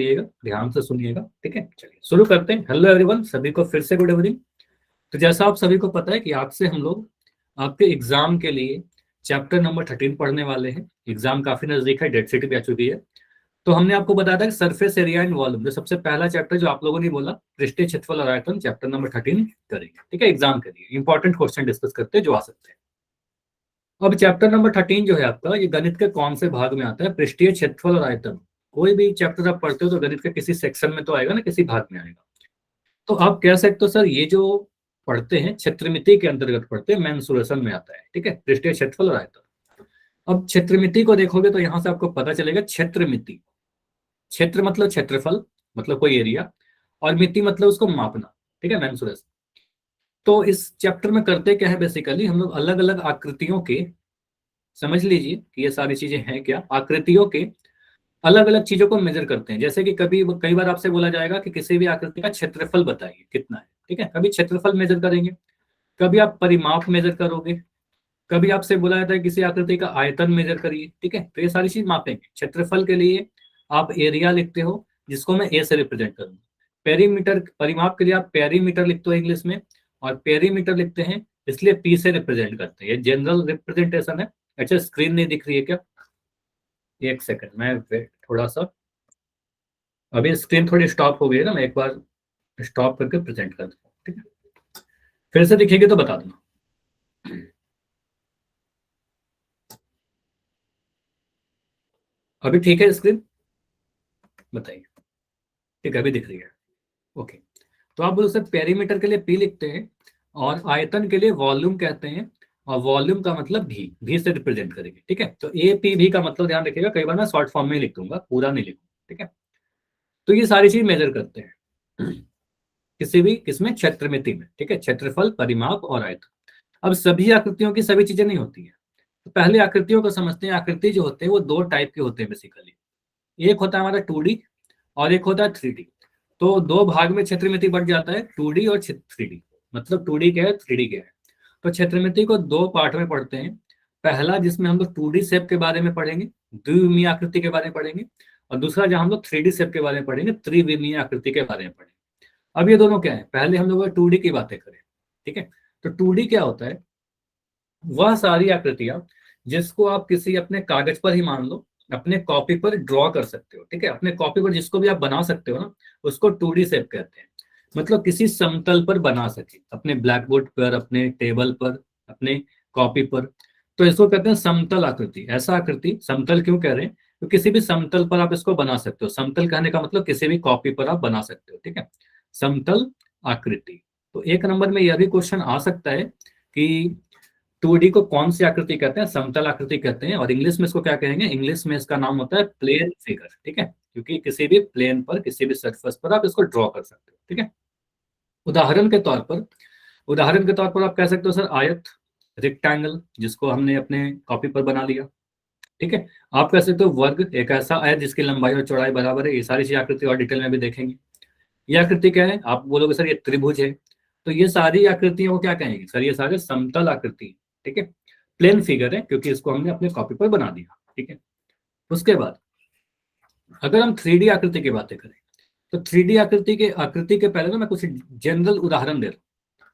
ध्यान से सुनिएगा, ठीक है। चलिए शुरू करते हैं। हेलो एवरीवन, सभी को फिर से गुड इवनिंग। तो जैसा आप सभी को पता है कि आज से हम लोग आपके एग्जाम के लिए चैप्टर नंबर 13 पढ़ने वाले हैं। एग्जाम काफी नजदीक है, डेट शीट भी आ चुकी है। तो हमने आपको बताया था कि सरफेस एरिया एंड वॉल्यूम, जो सबसे पहला चैप्टर जो आप लोगों ने बोला पृष्ठीय क्षेत्रफल और आयतन, चैप्टर नंबर 13 करेंगे, ठीक है। एग्जाम के लिए इंपॉर्टेंट क्वेश्चन डिस्कस करते हैं जो आ सकते हैं। अब चैप्टर नंबर 13 जो है आपका, ये गणित के कौन से भाग में आता है? पृष्ठीय क्षेत्रफल और आयतन। कोई भी चैप्टर आप पढ़ते हो तो गणित के किसी सेक्शन में तो आएगा ना, किसी भाग में आएगा। तो आप कह सकते हो सर ये जो पढ़ते हैं क्षेत्रमिति के अंतर्गत पढ़ते हैं, मेंसुरेशन में आता है, ठीक है, पृष्ठीय क्षेत्रफल और आयतन। अब क्षेत्रमिति को देखोगे तो यहां से आपको पता चलेगा क्षेत्रमिति। क्षेत्र मतलब क्षेत्रफल, मतलब कोई एरिया, और मिति मतलब उसको मापना, ठीक है, मेंसुरेशन। तो इस चैप्टर में करते क्या है, बेसिकली हम लोग अलग अलग आकृतियों के, समझ लीजिए कि ये सारी चीजें हैं क्या, आकृतियों के अलग अलग चीजों को मेजर करते हैं। जैसे कि कई बार आपसे बोला जाएगा कि किसी भी आकृति का क्षेत्रफल बताइए कितना है, ठीक है। कभी क्षेत्रफल मेजर करेंगे, कभी आप परिमाप मेजर करोगे, कभी आपसे बोला जाता है किसी आकृति का आयतन मेजर करिए, ठीक है। तो ये सारी चीज मापेंगे। क्षेत्रफल के लिए आप एरिया लिखते हो, जिसको मैं ए से रिप्रेजेंट करूंगा। पेरीमीटर, परिमाप के लिए आप पेरीमीटर लिखते हो इंग्लिश में, और पेरीमीटर लिखते हैं इसलिए पी से रिप्रेजेंट करते हैं। ये जनरल रिप्रेजेंटेशन है। अच्छा, स्क्रीन नहीं दिख रही है क्या? एक सेकंड, मैं थोड़ा सा, अभी स्क्रीन थोड़ी स्टॉप हो गई है ना, मैं एक बार स्टॉप करके प्रेजेंट कर दूँ, ठीक है। फिर से दिखेगी तो बता दूंगा। अभी ठीक है स्क्रीन? बताइए। ठीक है, अभी दिख रही है। ओके। तो आप बोलो सर पेरीमीटर के लिए पी लिखते हैं, और आयतन के लिए वॉल्यूम कहते हैं, और वॉल्यूम का मतलब भी से रिप्रेजेंट करेंगे, ठीक है। तो ए पी भी का मतलब ध्यान रखिएगा, कई बार मैं शॉर्ट फॉर्म में ही लिख दूंगा, पूरा नहीं लिखूंगा, ठीक है। तो ये सारी चीज मेजर करते हैं किसी भी किसमें, क्षेत्रमिति में, ठीक है। क्षेत्रफल, परिमाप और आयतन। अब सभी आकृतियों की सभी चीजें नहीं होती है, तो पहले आकृतियों को समझते हैं। आकृति जो होते हैं वो दो टाइप के होते हैं बेसिकली। एक होता है हमारा 2D और एक होता है 3D। तो दो भाग में क्षेत्रमिति बढ़ जाता है, 2D और 3D। मतलब 2D क्या है, 3D क्या है। तो क्षेत्रमिति को दो पार्ट में पढ़ते हैं। पहला जिसमें हम लोग 2D शेप के बारे में पढ़ेंगे, द्विविमीय आकृति के बारे में पढ़ेंगे, और दूसरा जहां हम लोग 3D शेप के बारे में पढ़ेंगे, त्रिविमीय आकृति के बारे में पढ़ेंगे। अब ये दोनों क्या है, पहले हम लोग 2D की बातें करें, ठीक है। तो 2D क्या होता है? वह सारी आकृतियां जिसको आप किसी अपने कागज पर ही मान लो, अपने कॉपी पर ड्रॉ कर सकते हो, ठीक है। अपने कॉपी पर जिसको भी आप बना सकते हो ना, उसको 2D शेप कहते हैं। मतलब किसी समतल पर बना सके, अपने ब्लैक बोर्ड पर, अपने टेबल पर, अपने कॉपी पर। तो इसको कहते हैं समतल आकृति। ऐसा आकृति समतल क्यों कह रहे हैं? तो किसी भी समतल पर आप इसको बना सकते हो। समतल कहने का मतलब किसी भी कॉपी पर आप बना सकते हो, ठीक है। समतल आकृति। तो एक नंबर में यह भी क्वेश्चन आ सकता है कि 2D को कौन सी आकृति कहते हैं? समतल आकृति कहते हैं। और इंग्लिश में इसको क्या कहेंगे? इंग्लिश में इसका नाम होता है प्लेन फिगर, ठीक है। क्योंकि किसी भी प्लेन पर, किसी भी सरफेस पर आप इसको ड्रॉ कर सकते हो, ठीक है। उदाहरण के तौर पर, आप कह सकते हो सर आयत, रेक्टेंगल, जिसको हमने अपने कॉपी पर बना लिया, ठीक है। आप कह सकते हो वर्ग, एक ऐसा आयत जिसकी लंबाई और चौड़ाई बराबर है। ये सारी चीज आकृति और डिटेल में भी देखेंगे। ये आकृति क्या है? आप बोलोगे सर ये त्रिभुज है। तो ये सारी आकृतियों को क्या कहेंगे सर? ये सारे समतल आकृति, ठीक है। प्लेन फिगर है क्योंकि इसको हमने अपने कॉपी पर बना दिया, ठीक है। उसके बाद अगर हम 3D आकृति की बातें करें, तो 3D आकृति के पहले ना मैं कुछ जनरल उदाहरण दे रहा हूँ।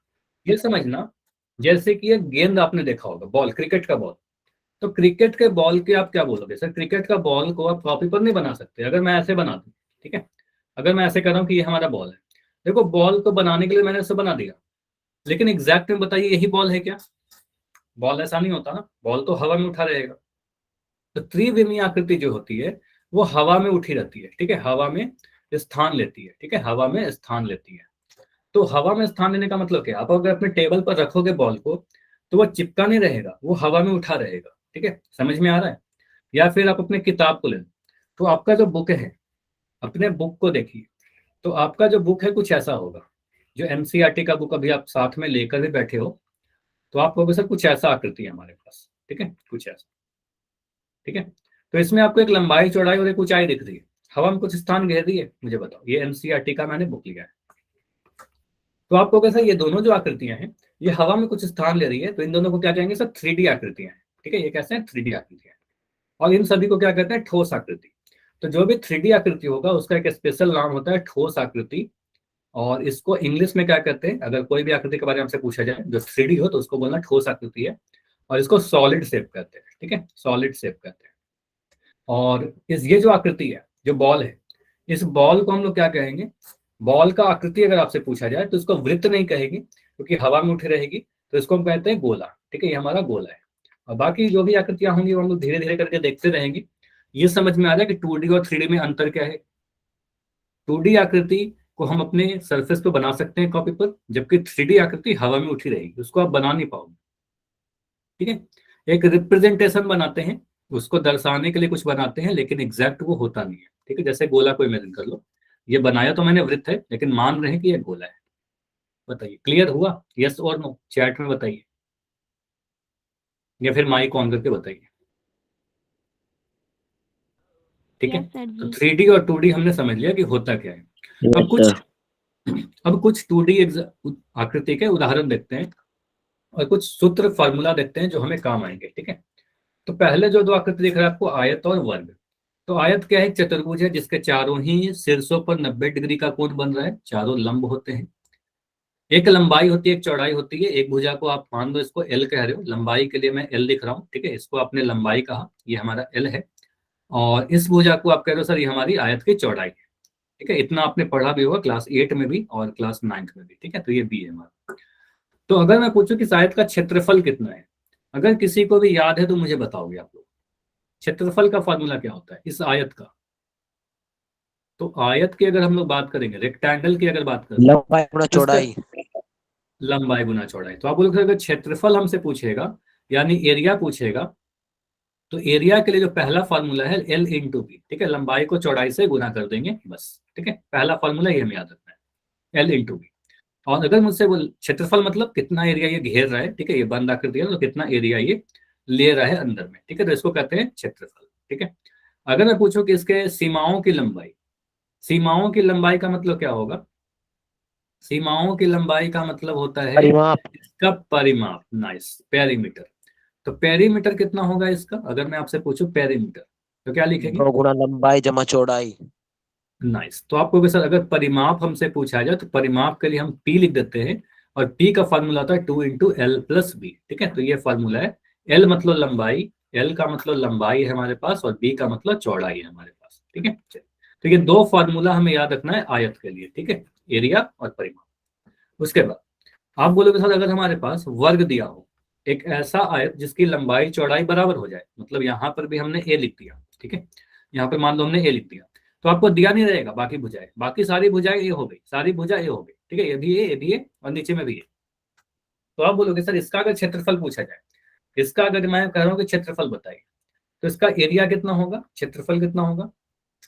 ये समझना, जैसे कि एक गेंद आपने देखा होगा, बॉल, क्रिकेट का बॉल। तो क्रिकेट के बॉल के आप क्या बोलोगे सर? क्रिकेट का बॉल को आप कॉपी पर नहीं बना सकते। अगर मैं ऐसे बना दूं, ठीक है, अगर मैं ऐसे कर रहा हूँ कि ये हमारा बॉल है, देखो बॉल को बनाने के लिए मैंने इसे बना दिया, लेकिन एग्जैक्ट में बताइए यही बॉल है क्या? बॉल ऐसा नहीं होता ना, बॉल तो हवा में उठा रहेगा। तो त्रिविमीय आकृति जो होती है वो हवा में उठी रहती है, ठीक है, हवा में स्थान लेती है, ठीक है, हवा में स्थान लेती है। तो हवा में स्थान लेने का मतलब क्या? आप अगर अपने टेबल पर रखोगे बॉल को, तो वो चिपका नहीं रहेगा, वो हवा में उठा रहेगा, ठीक है, समझ में आ रहा है? या फिर आप अपने किताब को ले लो, तो आपका जो बुक है, अपने बुक को देखिए, तो आपका जो बुक है कुछ ऐसा होगा। जो एनसीईआरटी का बुक अभी आप साथ में लेकर भी बैठे हो, तो आप कहोगे सर कुछ ऐसा आकृति है हमारे पास, ठीक है, कुछ ऐसा, ठीक है। तो इसमें आपको एक लंबाई, चौड़ाई और एक ऊंचाई दिख रही है। हवा में कुछ स्थान घेर रही है, मुझे बताओ। ये एनसीईआरटी का मैंने बुक लिया है। तो आपको कैसा, ये दोनों जो आकृतियां हैं ये हवा में कुछ स्थान ले रही है, तो इन दोनों को क्या कहेंगे सर? 3D आकृतियां हैं, ठीक है। ये कैसे हैं? 3D आकृतियां हैं। और इन सभी को क्या कहते हैं? ठोस आकृति। तो जो भी 3D आकृति होगा उसका एक स्पेशल नाम होता है ठोस आकृति, और इसको इंग्लिश में क्या कहते हैं, अगर कोई भी आकृति के बारे में हमसे पूछा जाए जो 3D हो तो उसको बोलना ठोस आकृति है, और इसको सॉलिड शेप कहते हैं। ठीक है, सॉलिड शेप कहते हैं। और ये जो आकृति है, जो बॉल है, इस बॉल को हम लोग क्या कहेंगे, बॉल का आकृति अगर आपसे पूछा जाए तो इसको वृत्त नहीं कहेगी क्योंकि हवा में उठी रहेगी, तो इसको हम कहते हैं गोला। ठीक है, ये हमारा गोला है। और बाकी जो भी आकृतियां होंगी वो हम लोग धीरे धीरे करके देखते रहेंगे। ये समझ में आ रहा है कि 2D और 3D में अंतर क्या है। 2D आकृति को हम अपने सरफेस पे बना सकते हैं कॉपी पर, जबकि 3D आकृति हवा में उठी रहेगी, उसको आप बना नहीं पाओगे। ठीक है, एक रिप्रेजेंटेशन बनाते हैं, उसको दर्शाने के लिए कुछ बनाते हैं, लेकिन एग्जैक्ट वो होता नहीं है। ठीक है, जैसे गोला को इमेजिन कर लो, ये बनाया तो मैंने वृत्त है, लेकिन मान रहे हैं कि ये गोला है। बताइए, क्लियर हुआ? यस और नो चैट में बताइए, या फिर माइक ऑन करके बताइए। ठीक है, यस सर तो जी। 3D और 2D हमने समझ लिया कि होता क्या है। अब यस कुछ सर। अब कुछ 2D आकृति के उदाहरण देखते हैं और कुछ सूत्र फार्मूला देखते हैं जो हमें काम आएंगे। ठीक है, तो पहले जो दो आकृति दिख रहा है आपको, आयत और वर्ग। तो आयत क्या है? एक चतुर्भुज है जिसके चारों ही शीर्षों पर 90 डिग्री का कोण बन रहा है, चारों लंब होते हैं। एक लंबाई होती है, एक चौड़ाई होती है। एक भुजा को आप मान लो इसको एल कह रहे हो, लंबाई के लिए मैं एल लिख रहा हूँ। ठीक है, इसको आपने लंबाई कहा, ये हमारा एल है। और इस भुजा को आप कह रहे हो सर ये हमारी आयत की चौड़ाई है। ठीक है, इतना आपने पढ़ा भी होगा क्लास 8 में भी और क्लास 9 में भी। ठीक है, तो ये बी है हमारा। तो अगर मैं पूछूं कि इस आयत का क्षेत्रफल कितना है, अगर किसी को भी याद है तो मुझे बताओगे आप लोग, क्षेत्रफल का फॉर्मूला क्या होता है इस आयत का? तो आयत की अगर हम लोग बात करेंगे, रेक्टेंगल की अगर बात करें, लंबाई गुणा तो इसका चौड़ाई। लंबाई गुना चौड़ाई। तो आप बोलोगे अगर क्षेत्रफल हमसे पूछेगा यानी एरिया पूछेगा, तो एरिया के लिए जो पहला फॉर्मूला है एल इंटू बी। ठीक है, लंबाई को चौड़ाई से गुना कर देंगे बस। ठीक है, पहला फॉर्मूला ये हमें याद रखना है, एल इंटू बी। और अगर मुझसे बोल क्षेत्रफल मतलब कितना एरिया ये घेर रहा है, ठीक है, ये बंद आकृति है तो कितना एरिया ये ले रहा है अंदर में। ठीक है, तो इसको कहते हैं क्षेत्रफल। ठीक है, अगर मैं पूछूं कि इसके सीमाओं की लंबाई, सीमाओं की लंबाई का मतलब क्या होगा? सीमाओं की लंबाई का मतलब होता है परिमाप। इसका परिमाप। Nice, perimeter. तो पेरीमीटर कितना होगा इसका? अगर मैं आपसे पूछूं पेरीमीटर तो क्या लिखेंगे? 2 गुणा लंबाई जमा चौड़ाई। नाइस। तो आपको भी सर अगर परिमाप हमसे पूछा जाए तो परिमाप के लिए हम पी लिख देते हैं, और पी का फॉर्मूला होता है 2 × L + B। ठीक है, तो ये फॉर्मूला है। एल मतलब लंबाई, एल का मतलब लंबाई है हमारे पास, और बी का मतलब चौड़ाई है हमारे पास। ठीक है, तो ये दो फॉर्मूला हमें याद रखना है आयत के लिए। ठीक है, एरिया और परिमाप। उसके बाद आप बोलोगे सर अगर हमारे पास वर्ग दिया हो, एक ऐसा आयत जिसकी लंबाई चौड़ाई बराबर हो जाए, मतलब यहाँ पर भी हमने ए लिख दिया। ठीक है, यहाँ पर मान लो हमने ए लिख दिया, तो आपको दिया नहीं रहेगा बाकी भुजाएं, बाकी सारी भुजाएं ए हो गई, सारी भुजा ए हो गई। ठीक है, ये भी ए, ये भी ए, और नीचे में भी ए। तो आप बोलोगे सर इसका अगर क्षेत्रफल पूछा जाए, इसका अगर मैं कह रहा हूँ कि क्षेत्रफल बताइए, तो इसका एरिया कितना होगा, क्षेत्रफल कितना होगा?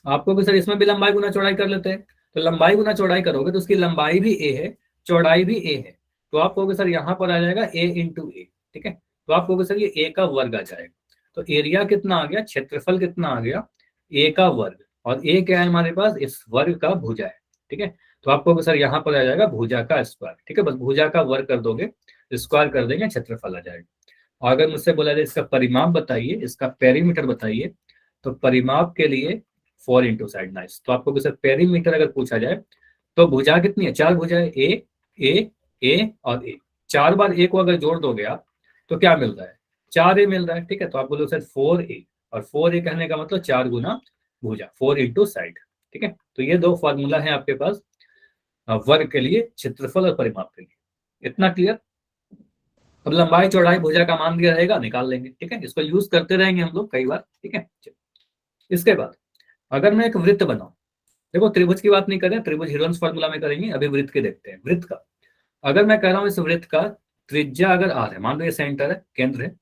आपको भी सर इसमें भी लंबाई गुना चौड़ाई कर लेते हैं, तो लंबाई गुना चौड़ाई करोगे तो उसकी लंबाई भी ए है, चौड़ाई भी ए है। तो आप कहोगे सर यहाँ पर आ जाएगा ए इंटू ए। ठीक है, तो आप कहोगे सर ये ए का वर्ग आ जाएगा। तो एरिया कितना आ गया, क्षेत्रफल कितना आ गया? ए का वर्ग। और ए क्या है हमारे पास? इस वर्ग का भुजा है। ठीक है, तो आप कहोगे सर यहाँ पर आ जाएगा भुजा का स्क्वायर। ठीक है, बस भुजा का वर्ग कर दोगे, स्क्वायर कर देंगे, क्षेत्रफल आ जाएगा। और अगर मुझसे बोला जाए इसका परिमाप बताइए, इसका पेरीमीटर बताइए, तो परिमाप के लिए 4 इंटू साइड। नाइस। तो आपको सर पेरीमीटर अगर पूछा जाए तो भुजा कितनी है? 4 भुजा है, ए ए ए और ए। 4 बार ए को अगर जोड़ दोगे आप तो क्या मिल रहा है? 4 ए मिल रहा है। ठीक है, तो आप बोलो सर 4 ए, और 4 ए कहने का मतलब 4 गुना भुजा, 4 इंटू साइड। ठीक है, तो ये दो फॉर्मूला है आपके पास वर्ग के लिए, क्षेत्रफल और परिमाप के लिए। इतना क्लियर? अब लंबाई चौड़ाई भुजा का मान दिया रहेगा, निकाल लेंगे। ठीक है, इसको यूज करते रहेंगे हम लोग कई बार। ठीक है, इसके बाद अगर मैं एक वृत्त बनाऊं, देखो त्रिभुज की बात नहीं करें, त्रिभुज हिरोन्स फॉर्मूला में करेंगे, अभी वृत्त के देखते हैं। वृत्त का अगर मैं कह रहा हूं इस वृत्त का त्रिज्या अगर आर है, मान लो ये सेंटर है, केंद्र है,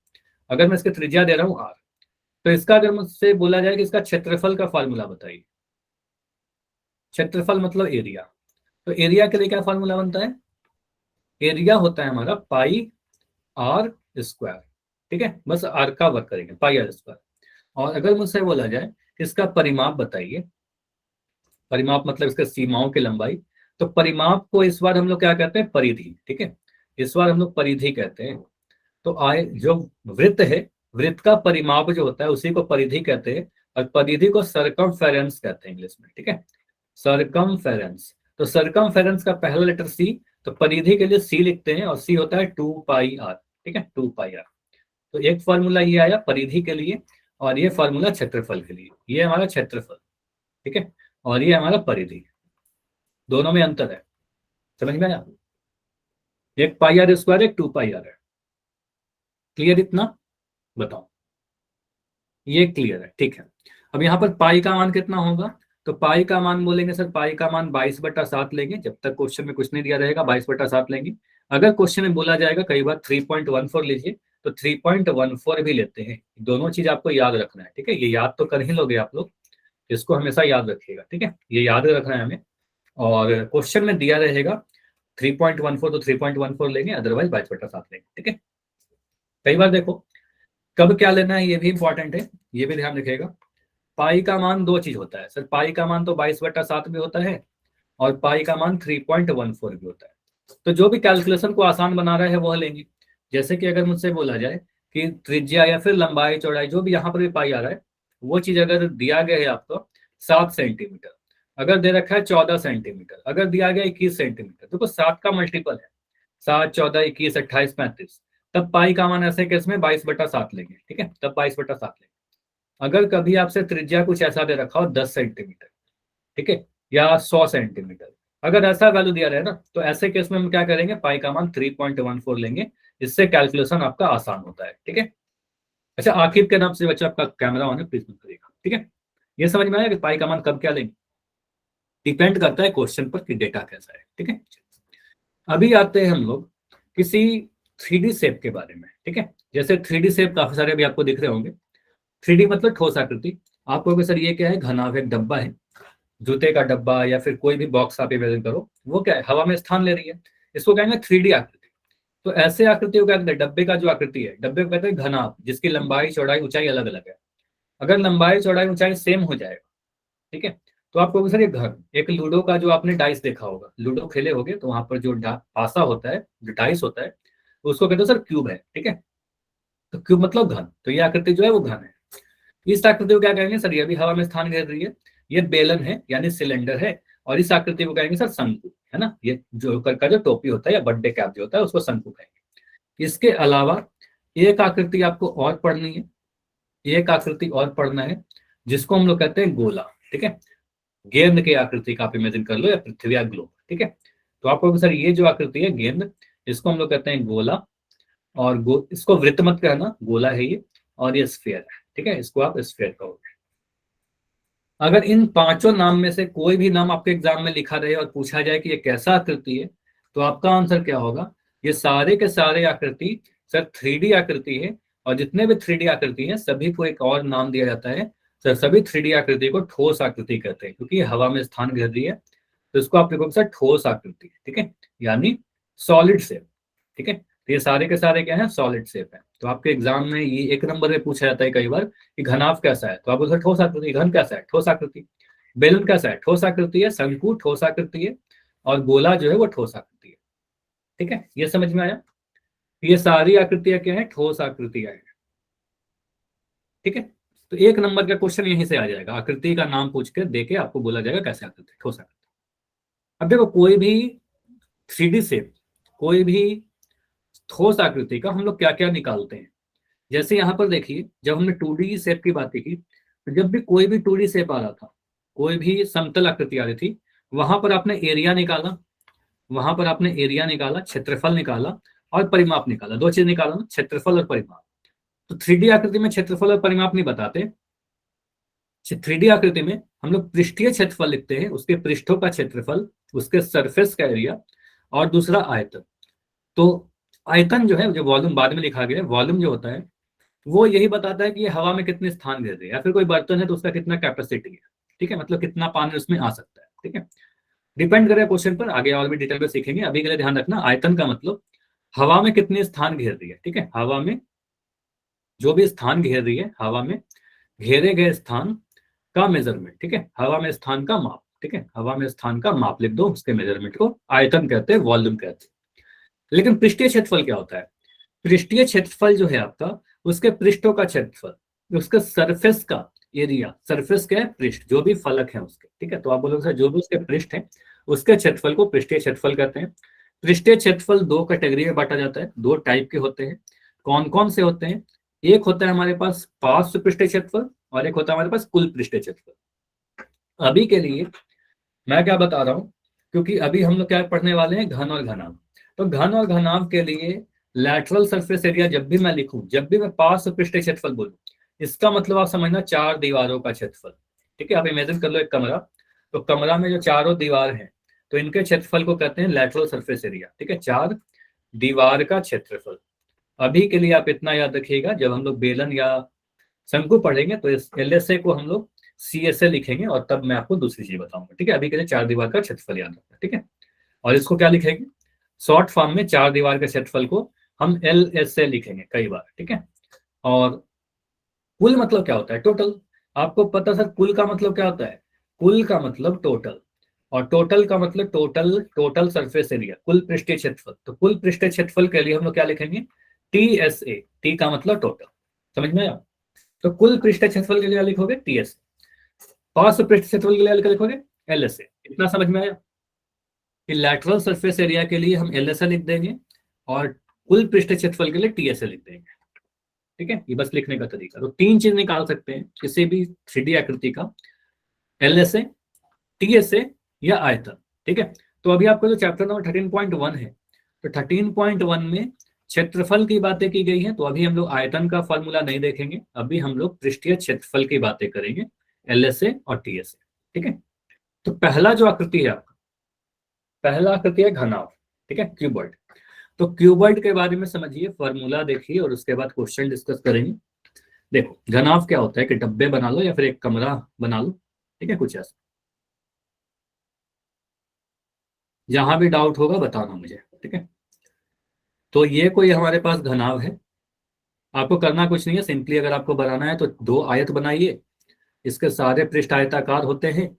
अगर मैं इसकी त्रिज्या दे रहा हूं आर, तो इसका अगर मुझसे बोला जाए कि इसका क्षेत्रफल का फॉर्मूला बताइए, क्षेत्रफल मतलब एरिया, तो एरिया के लिए क्या फॉर्मूला बनता है? एरिया होता है हमारा पाई आर स्क्वायर। ठीक है, बस आर का वर्क करेंगे, पाई आर स्क्वायर। और अगर मुझसे बोला जाए इसका परिमाप बताइए, परिमाप मतलब इसका सीमाओं की लंबाई, तो परिमाप को इस बार हम लोग क्या कहते हैं? परिधि। ठीक है, इस बार हम लोग परिधि कहते हैं। तो आए जो वृत्त है, वृत्त का परिमाप जो होता है उसी को परिधि कहते हैं। और परिधि को सरकमफेरेंस कहते हैं इंग्लिश में, ठीक है, सरकमफेरेंस। तो सरकमफेरेंस का पहला लेटर सी, तो परिधि के लिए सी लिखते हैं और सी होता है 2πr, ठीक है, 2πr। तो एक फॉर्मूला ये आया परिधि के लिए और ये फॉर्मूला क्षेत्रफल के लिए। ये हमारा क्षेत्रफल, ठीक है, और ये हमारा परिधि, दोनों में अंतर है, समझ में आया? एक πr², एक 2πr है। क्लियर इतना? बताओ, ये क्लियर है, ठीक है। अब यहाँ पर पाई का मान कितना होगा? तो पाई का मान बोलेंगे सर, पाई का मान 22/7 लेंगे। जब तक क्वेश्चन में कुछ नहीं दिया रहेगा 22/7 लेंगे। अगर क्वेश्चन में बोला जाएगा कई बार 3.14 लीजिए, तो 3.14 भी लेते हैं। दोनों चीज आपको याद रखना है, ठीक है, ये याद तो कर ही लोगे आप लोग, इसको हमेशा याद रखिएगा, ठीक है, ये याद रखना है हमें। और क्वेश्चन में दिया रहेगा 3.14 तो 3.14 लेंगे, अदरवाइज 22/7 लेंगे, ठीक है। कई बार देखो कब क्या लेना है ये भी इंपॉर्टेंट है, ये भी ध्यान रखिएगा। पाई का मान दो चीज होता है सर, पाई का मान तो 22/7 भी होता है और पाई का मान 3.14 भी होता है। तो जो भी कैलकुलेशन को आसान बना रहा है वह लेंगे। जैसे कि अगर मुझसे बोला जाए कि त्रिज्या या फिर लंबाई चौड़ाई, जो भी यहाँ पर भी पाई आ रहा है, वो चीज अगर दिया गया है आपको 7 सेंटीमीटर, अगर दे रखा है 14 सेंटीमीटर, अगर दिया गया 21 सेंटीमीटर, देखो 7 का मल्टीपल है, 7, 14, 21, 28, 35, तब पाई का मान ऐसे केस में 22/7 लेंगे, ठीक है, तब 22/7 लेंगे। अगर कभी आपसे त्रिज्या कुछ ऐसा दे रखा हो 10 सेंटीमीटर, ठीक है, या 100 सेंटीमीटर, अगर ऐसा वैल्यू दिया रहे ना, तो ऐसे केस में हम क्या करेंगे, पाई का मान 3.14 लेंगे। इससे कैलकुलेशन आपका आसान होता है, ठीक है। अच्छा, आखिर के नाम से बच्चा आपका कैमरा ऑन है, प्लीज मत करिएगा, ठीक है। ये समझ में आया कि पाई का मान कब क्या लेंगे, डिपेंड करता है क्वेश्चन पर कि डेटा कैसा है, ठीक है। अभी आते हैं हम लोग किसी 3D शेप के बारे में, ठीक है। जैसे 3D शेप काफी सारे अभी आपको दिख रहे होंगे। 3D मतलब ठोस आकृति। आपको कि सर ये क्या है, घना एक डब्बा है, जूते का डब्बा या फिर कोई भी बॉक्स आप इमेजिन करो, वो क्या है, हवा में स्थान ले रही है, इसको कहेंगे 3D आकृति। तो ऐसे आकृति को क्या कहते हैं, डब्बे का जो आकृति है, डब्बे को कहते हैं घनाभ, जिसकी लंबाई चौड़ाई ऊंचाई अलग अलग है। अगर लंबाई चौड़ाई ऊंचाई सेम हो जाएगा, ठीक है, तो आप कहोगे सर ये घर, एक लूडो का जो आपने डाइस देखा होगा, लूडो खेले होगे, तो वहां पर जो पासा होता है, जो डाइस होता है, तो उसको कहते हैं सर क्यूब है, ठीक है। तो क्यूब मतलब घन, तो ये आकृति जो है वो घन है। इस आकृति को क्या कहेंगे सर, ये भी हवा में स्थान घेर रही है, ये बेलन है यानी सिलेंडर है। और इस आकृति को कहेंगे सर शंकु, है ना, ये जोकर का जो टोपी होता है या बर्थडे कैप जो होता है उसको शंकु कहेंगे। इसके अलावा एक आकृति आपको और पढ़नी है, एक आकृति और पढ़ना है, जिसको हम लोग कहते हैं गोला, ठीक है। गेंद की आकृति का आप इमेजिन कर लो, या पृथ्वी या ग्लोब, ठीक है। तो आपको सर ये जो आकृति है गेंद, इसको हम लोग कहते हैं गोला। और इसको वृत्त मत कहना, गोला है ये, और ये स्फीयर है, ठीक है, इसको आप स्फीयर कहोगे। अगर इन पांचों नाम में से कोई भी नाम आपके एग्जाम में लिखा रहे और पूछा जाए कि ये कैसा आकृति है, तो आपका आंसर क्या होगा, ये सारे के सारे आकृति सर 3D आकृति है। और जितने भी 3D आकृति हैं सभी को एक और नाम दिया जाता है सर, सभी 3D आकृति को ठोस आकृति कहते हैं, क्योंकि हवा में स्थान घेर रही है, तो इसको आप लिखोगे सर ठोस आकृति, ठीक है, यानी सॉलिड शेप, ठीक है। तो ये सारे के सारे क्या है, सॉलिड शेप है। तो आपके एग्जाम में ये 1 नंबर में पूछा जाता है कई बार कि घनाभ कैसा है, तो आप उधर ठोस आकृति, घन कैसा है, ठोस आकृति, बेलन कैसा है, ठोस आकृति है, शंकु ठोस आकृति है, और गोला जो है वो ठोस आकृति है, ठीक है। ये समझ में आया, ये सारी आकृतियां क्या है, ठोस आकृतियां हैं, ठीक है। तो 1 नंबर का क्वेश्चन यहीं से आ जाएगा, आकृति का नाम पूछ के देके आपको बोला जाएगा कैसे आकृति, ठोस आकृति। अब देखो कोई भी 3D शेप, कोई भी ठोस आकृति का हम लोग क्या क्या निकालते हैं। जैसे यहाँ पर देखिए, जब हमने 2D शेप की बात की, तो जब भी कोई भी 2D शेप आ रहा था, कोई भी समतल आकृति आ रही थी, वहां पर आपने एरिया निकाला, वहां पर आपने एरिया निकाला, क्षेत्रफल निकाला और परिमाप निकाला। 2 चीज निकाला ना, क्षेत्रफल और परिमाप। तो 3D आकृति में क्षेत्रफल और परिमाप नहीं बताते। 3D आकृति में हम लोग पृष्ठीय क्षेत्रफल लिखते हैं, उसके पृष्ठों का क्षेत्रफल, उसके सरफेस का एरिया, और दूसरा आयतन। तो आयतन जो है, जो वॉल्यूम बाद में लिखा गया है, वॉल्यूम जो होता है वो यही बताता है कि ये हवा में कितने स्थान घेर रहे हैं, या फिर कोई बर्तन है तो उसका कितना कैपेसिटी है, ठीक है, मतलब कितना पानी उसमें आ सकता है, ठीक है। डिपेंड करे क्वेश्चन पर, आगे और भी डिटेल में सीखेंगे। अभी के लिए ध्यान रखना, आयतन का मतलब हवा में कितने स्थान घेर रही है, ठीक है, हवा में जो भी स्थान घेर रही है, हवा में घेरे गए स्थान का मेजरमेंट, ठीक है, हवा में स्थान का माप, ठीक है, हवा में स्थान का माप लिख दो, उसके मेजरमेंट को आयतन कहते हैं, वॉल्यूम कहते हैं। लेकिन पृष्ठीय क्षेत्रफल क्या होता है, पृष्ठीय क्षेत्रफल जो है आपका, उसके पृष्ठों का क्षेत्रफल, उसके सरफेस का एरिया, सरफेस क्या है, पृष्ठ, जो भी फलक है उसके, ठीक है। तो आप बोलोगे सर जो भी उसके पृष्ठ है उसके क्षेत्रफल को पृष्ठीय क्षेत्रफल कहते हैं। पृष्ठीय क्षेत्रफल दो कैटेगरी में बांटा जाता है, दो टाइप के होते हैं। कौन कौन से होते हैं? एक होता है हमारे पास पार्श्व पृष्ठीय क्षेत्रफल और एक होता है हमारे पास कुल पृष्ठीय क्षेत्रफल। अभी के लिए मैं क्या बता रहा हूँ, क्योंकि अभी हम लोग क्या पढ़ने वाले हैं, घन और घनाभ। तो घन और घनाभ के लिए लैटरल सरफेस एरिया जब भी मैं लिखूं, जब भी मैं पार्श्व पृष्ठीय क्षेत्रफल बोलूं, इसका मतलब आप समझना चार दीवारों का क्षेत्रफल, ठीक है। आप इमेजिन कर लो एक कमरा, तो कमरा में जो चारों दीवार हैं तो इनके क्षेत्रफल को कहते हैं लैटरल सरफेस एरिया, ठीक है, चार दीवार का क्षेत्रफल। अभी के लिए आप इतना याद रखिएगा, जब हम लोग बेलन या शंकु पढ़ेंगे तो इस एलएसए को हम लोग सीएसए लिखेंगे और तब मैं आपको दूसरी चीज बताऊंगा, ठीक है। अभी के लिए चार दीवार का क्षेत्रफल याद रखना, ठीक है। और इसको क्या लिखेंगे, शॉर्ट फॉर्म में चार दीवार के क्षेत्रफल को हम एलएसए लिखेंगे कई बार, ठीक है। और कुल मतलब क्या होता है, टोटल। आपको पता सर कुल का मतलब क्या होता है? कुल का मतलब टोटल, और टोटल का मतलब टोटल टोटल सरफेस एरिया, कुल पृष्ठीय क्षेत्रफल। तो कुल पृष्ठीय क्षेत्रफल के लिए हम लोग क्या लिखेंगे, टीएसए। टी का मतलब टोटल, समझ में आया? तो कुल पृष्ठीय क्षेत्रफल के लिए लिखोगे टीएसए, पार्श्व पृष्ठीय क्षेत्रफल के लिए लिखोगे एलएसए। इतना समझ में आया कि लैटरल सरफेस एरिया के लिए हम एलएसए लिख देंगे और कुल पृष्ठीय क्षेत्रफल के लिए टीएसए लिख देंगे, ठीक है। ये बस लिखने का तरीका। तो तीन चीज निकाल सकते हैं किसी भी 3D आकृति का, एलएसए, टीएसए या आयतन, ठीक है। तो अभी आपका जो चैप्टर नंबर 13.1 है, तो 13.1 में क्षेत्रफल की बातें की गई हैं। तो अभी हम लोग आयतन का फॉर्मूला नहीं देखेंगे, अभी हम लोग पृष्ठीय क्षेत्रफल की बातें करेंगे, एलएसए और टीएसए, ठीक है। तो पहला जो आकृति है आपका, पहला आकृति है घनाभ, ठीक है, क्यूबॉइड। तो क्यूबॉइड के बारे में समझिए, फॉर्मूला देखिए और उसके बाद क्वेश्चन डिस्कस करेंगे। देखो घनाभ क्या होता है कि डब्बे बना लो या फिर एक कमरा बना लो, ठीक है, कुछ ऐसा। जहां भी डाउट होगा बताना मुझे, ठीक है। तो ये कोई हमारे पास घनाभ है। आपको करना कुछ नहीं है, सिंपली अगर आपको बनाना है तो दो आयत बनाइए, इसके सारे पृष्ठ आयताकार होते हैं